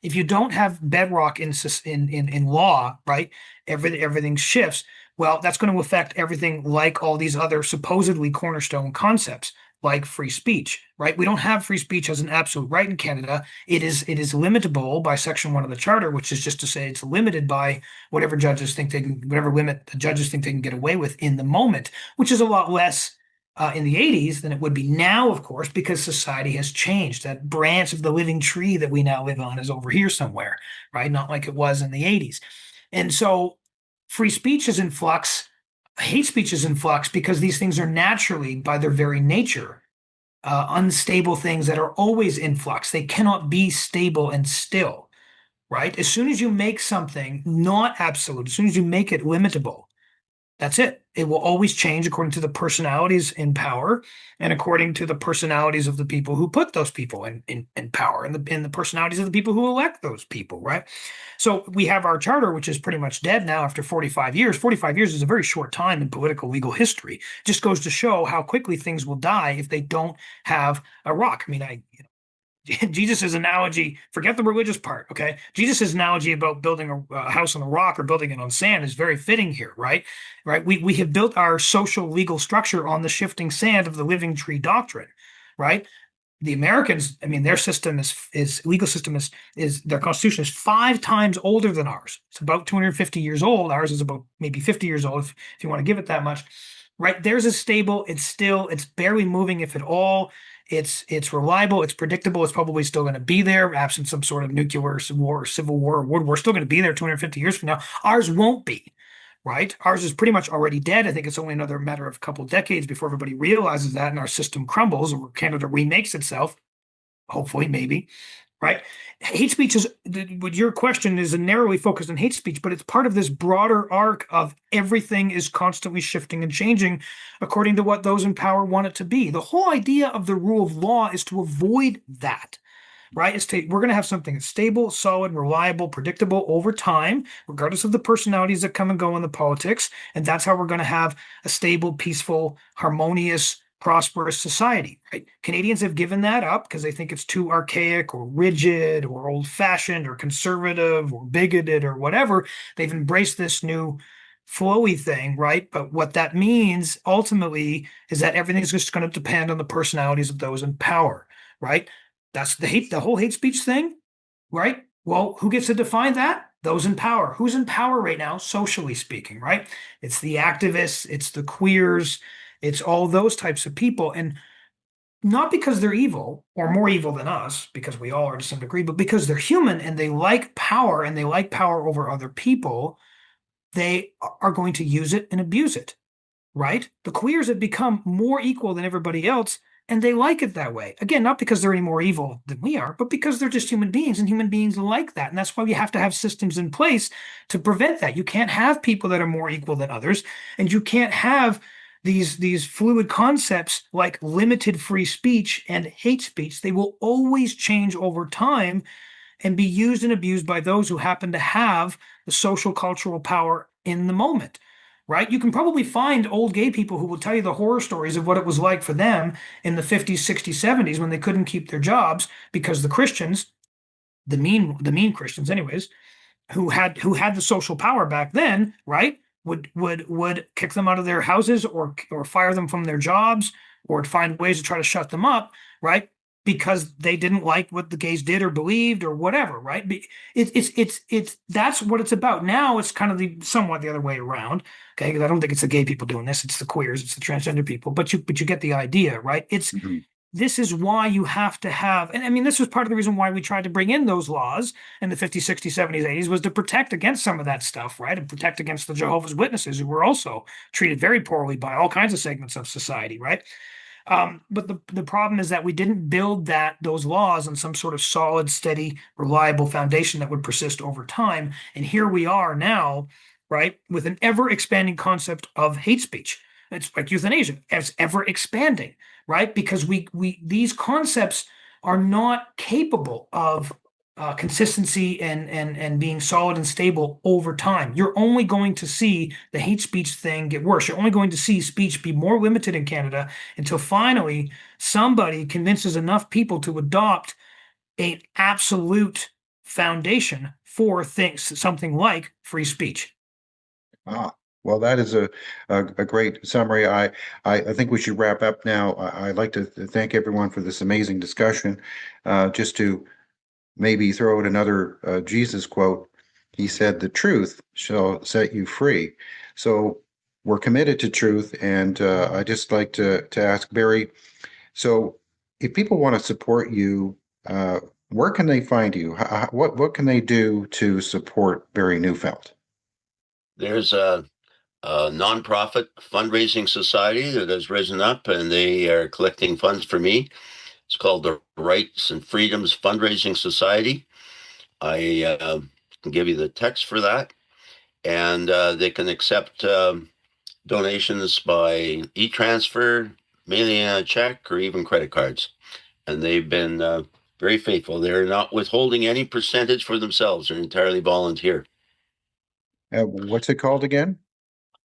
If you don't have bedrock in law, right, everything shifts. Well, that's going to affect everything, like all these other supposedly cornerstone concepts, like free speech, right? We don't have free speech as an absolute right in Canada. It is limitable by Section 1 of the Charter, which is just to say it's limited by whatever limit the judges think they can get away with in the moment, which is a lot less in the 80s than it would be now, of course, because society has changed. That branch of the living tree that we now live on is over here somewhere, right? Not like it was in the 80s. And so free speech is in flux, hate speech is in flux, because these things are naturally, by their very nature, unstable things that are always in flux. They cannot be stable and still, right? As soon as you make something not absolute, as soon as you make it limitable, that's it. It will always change according to the personalities in power and according to the personalities of the people who put those people in power, and the personalities of the people who elect those people, right? So we have our charter, which is pretty much dead now after 45 years. 45 years is a very short time in political legal history. It just goes to show how quickly things will die if they don't have a rock. I mean, Jesus' analogy, forget the religious part, okay? Jesus' analogy about building a house on the rock or building it on sand is very fitting here, right? Right? We have built our social legal structure on the shifting sand of the living tree doctrine, right? The Americans, I mean, their system is legal system is their constitution is 5 times older than ours. It's about 250 years old. Ours is about maybe 50 years old, if you want to give it that much, right? Theirs is stable. It's barely moving, if at all. It's reliable, it's predictable, it's probably still going to be there, absent some sort of nuclear war or civil war or world war, still going to be there 250 years from now. Ours won't be, right? Ours is pretty much already dead. I think it's only another matter of a couple of decades before everybody realizes that and our system crumbles or Canada remakes itself, hopefully, maybe, right? Hate speech is, what your question is, narrowly focused on hate speech, but it's part of this broader arc of everything is constantly shifting and changing according to what those in power want it to be. The whole idea of the rule of law is to avoid that, right? We're going to have something that's stable, solid, reliable, predictable over time, regardless of the personalities that come and go in the politics. And that's how we're going to have a stable, peaceful, harmonious, prosperous society, right? Canadians have given that up because they think it's too archaic or rigid or old-fashioned or conservative or bigoted or whatever. They've embraced this new flowy thing, right? But what that means ultimately is that everything's just going to depend on the personalities of those in power, right? That's the whole hate speech thing, right? Well, who gets to define that? Those in power. Who's in power right now, socially speaking, right? It's the activists, it's the queers, it's all those types of people. And not because they're evil or more evil than us, because we all are to some degree, but because they're human and they like power and they like power over other people, they are going to use it and abuse it, right? The queers have become more equal than everybody else, and they like it that way. Again, not because they're any more evil than we are, but because they're just human beings, and human beings like that. And that's why we have to have systems in place to prevent that. You can't have people that are more equal than others, and you can't have these fluid concepts like limited free speech and hate speech. They will always change over time and be used and abused by those who happen to have the social cultural power in the moment, right? You can probably find old gay people who will tell you the horror stories of what it was like for them in the 50s, 60s, 70s when they couldn't keep their jobs because the Christians, the mean Christians anyways, who had the social power back then, right, would kick them out of their houses or fire them from their jobs or find ways to try to shut them up, right? Because they didn't like what the gays did or believed or whatever, right? It's that's what it's about. Now it's kind of somewhat the other way around, okay? Because I don't think it's the gay people doing this; it's the queers, it's the transgender people. But you get the idea, right? This is why you have to have, and I mean, this was part of the reason why we tried to bring in those laws in the 50s, 60s, 70s, 80s, was to protect against some of that stuff, right? And protect against the Jehovah's Witnesses, who were also treated very poorly by all kinds of segments of society, right? But the problem is that we didn't build those laws on some sort of solid, steady, reliable foundation that would persist over time. And here we are now, right, with an ever expanding concept of hate speech. It's like euthanasia, it's ever expanding, right? Because these concepts are not capable of consistency and being solid and stable over time. You're only going to see the hate speech thing get worse. You're only going to see speech be more limited in Canada until finally somebody convinces enough people to adopt an absolute foundation for things, something like free speech. Well, that is a great summary. I think we should wrap up now. I'd like to thank everyone for this amazing discussion. Just to maybe throw out another Jesus quote, he said, "The truth shall set you free." So we're committed to truth, and I just like to ask Barry. So, if people want to support you, where can they find you? What can they do to support Barry Neufeld? There's a nonprofit fundraising society that has risen up, and they are collecting funds for me. It's called the Rights and Freedoms Fundraising Society. I can give you the text for that, and they can accept donations by e-transfer, mailing a check, or even credit cards. And they've been very faithful. They're not withholding any percentage for themselves. They're entirely volunteer. What's it called again?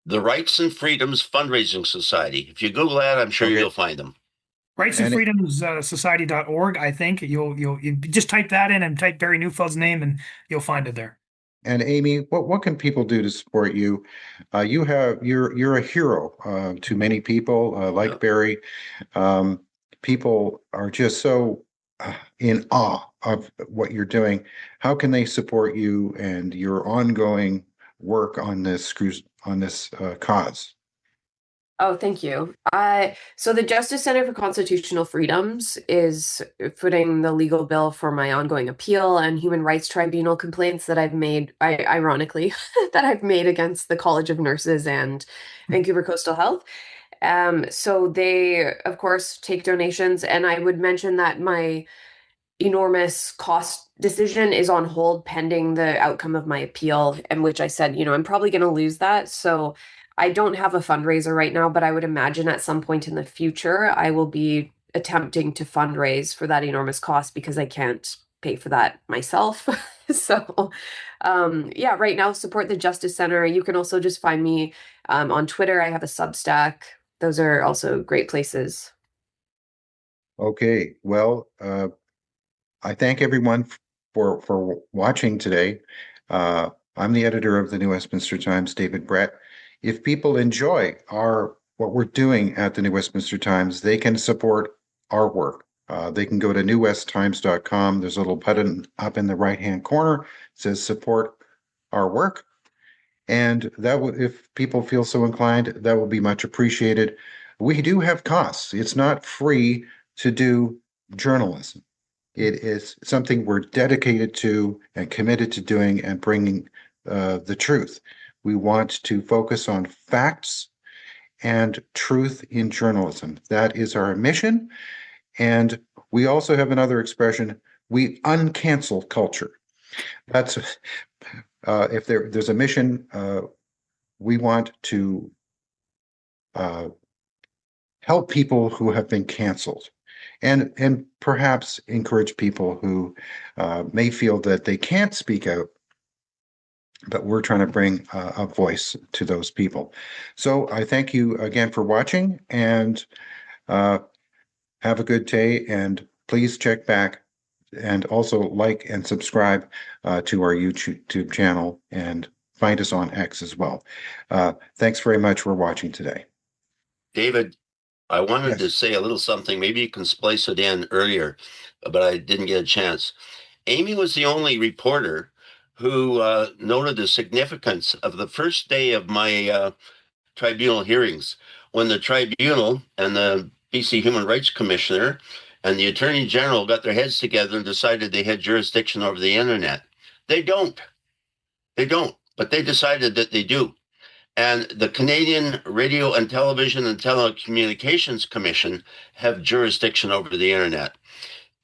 The Rights and Freedoms Fundraising Society. If you Google that, I'm sure Okay. you'll find them. Rights and And Freedoms Society.org. I think you just type that in and type Barry Neufeld's name and you'll find it there. and Amy, what can people do to support you? You're a hero to many people, like Yeah. Barry. People are just so in awe of what you're doing. How can they support you and your ongoing work on this cause? Oh, thank you. So the Justice Center for Constitutional Freedoms is footing the legal bill for my ongoing appeal and human rights tribunal complaints that I've made, ironically, that I've made against the College of Nurses and Vancouver Coastal Health. So they, of course, take donations, and I would mention that my enormous cost decision is on hold pending the outcome of my appeal, and which I said, I'm probably going to lose that. So I don't have a fundraiser right now, but I would imagine at some point in the future, I will be attempting to fundraise for that enormous cost because I can't pay for that myself. So, yeah, right now, support the Justice Center. You can also just find me on Twitter. I have a Substack. Those are also great places. Okay, well, I thank everyone for watching today. I'm the editor of the New Westminster Times, David Brett. If people enjoy what we're doing at the New Westminster Times, they can support our work. They can go to newwesttimes.com. There's a little button up in the right-hand corner. It says support our work. And if people feel so inclined, that will be much appreciated. We do have costs. It's not free to do journalism. It is something we're dedicated to and committed to doing and bringing the truth. We want to focus on facts and truth in journalism. That is our mission. And we also have another expression: we uncancel culture. That's if there's a mission, we want to help people who have been canceled, and perhaps encourage people who may feel that they can't speak out, but we're trying to bring a voice to those people. So I thank you again for watching, and have a good day, and please check back and also like and subscribe to our YouTube channel, and find us on X as well. Thanks very much for watching today. David, I wanted to Yes. say a little something. Maybe you can splice it in earlier, but I didn't get a chance. Amy was the only reporter who noted the significance of the first day of my tribunal hearings, when the tribunal and the BC Human Rights Commissioner and the Attorney General got their heads together and decided they had jurisdiction over the internet. They don't. They don't, but they decided that they do. And the Canadian Radio and Television and Telecommunications Commission have jurisdiction over the internet.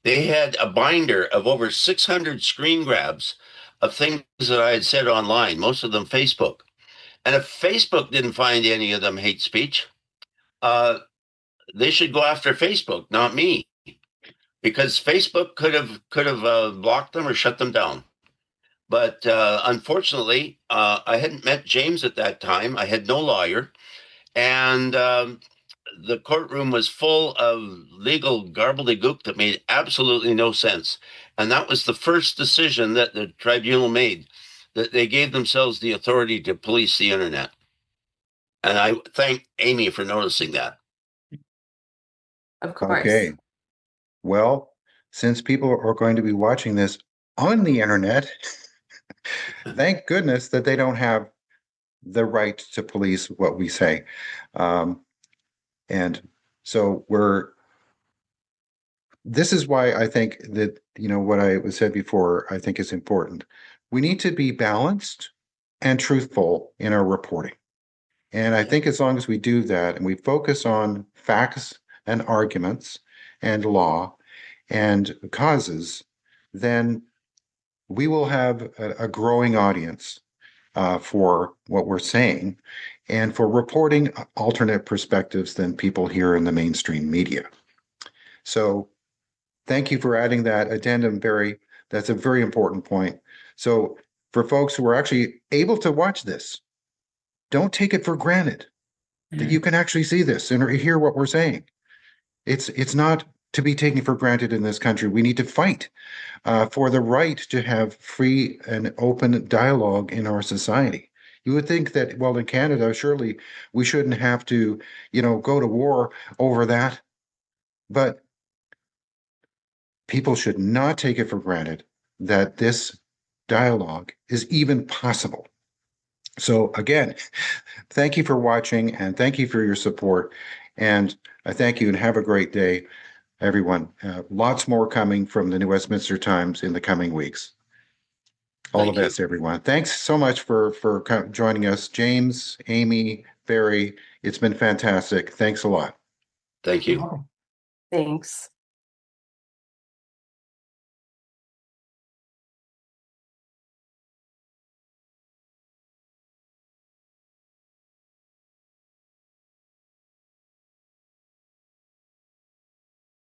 They had a binder of over 600 screen grabs of things that I had said online, most of them Facebook. And if Facebook didn't find any of them hate speech, they should go after Facebook, not me, because Facebook could have blocked them or shut them down. But unfortunately, I hadn't met James at that time. I had no lawyer, and the courtroom was full of legal gobbledygook that made absolutely no sense. And that was the first decision that the tribunal made, that they gave themselves the authority to police the internet. And I thank Amy for noticing that. Of course. Okay. Well, since people are going to be watching this on the internet, thank goodness that they don't have the right to police what we say. And so this is why I think that, what I said before, I think is important. We need to be balanced and truthful in our reporting. And I think as long as we do that and we focus on facts and arguments and law and causes, then we will have a growing audience for what we're saying and for reporting alternate perspectives than people hear in the mainstream media. So thank you for adding that addendum, Barry. That's a very important point. So for folks who are actually able to watch this, don't take it for granted that you can actually see this and hear what we're saying. It's not to be taken for granted in this country. We need to fight for the right to have free and open dialogue in our society. You would think that, well, in Canada, surely we shouldn't have to, go to war over that. But people should not take it for granted that this dialogue is even possible. So again, thank you for watching and thank you for your support. And I thank you and have a great day, everyone. Lots more coming from the New Westminster Times in the coming weeks. All the best, everyone. Thanks so much for joining us, James, Amy, Barry. It's been fantastic. Thanks a lot. Thank you. Thanks.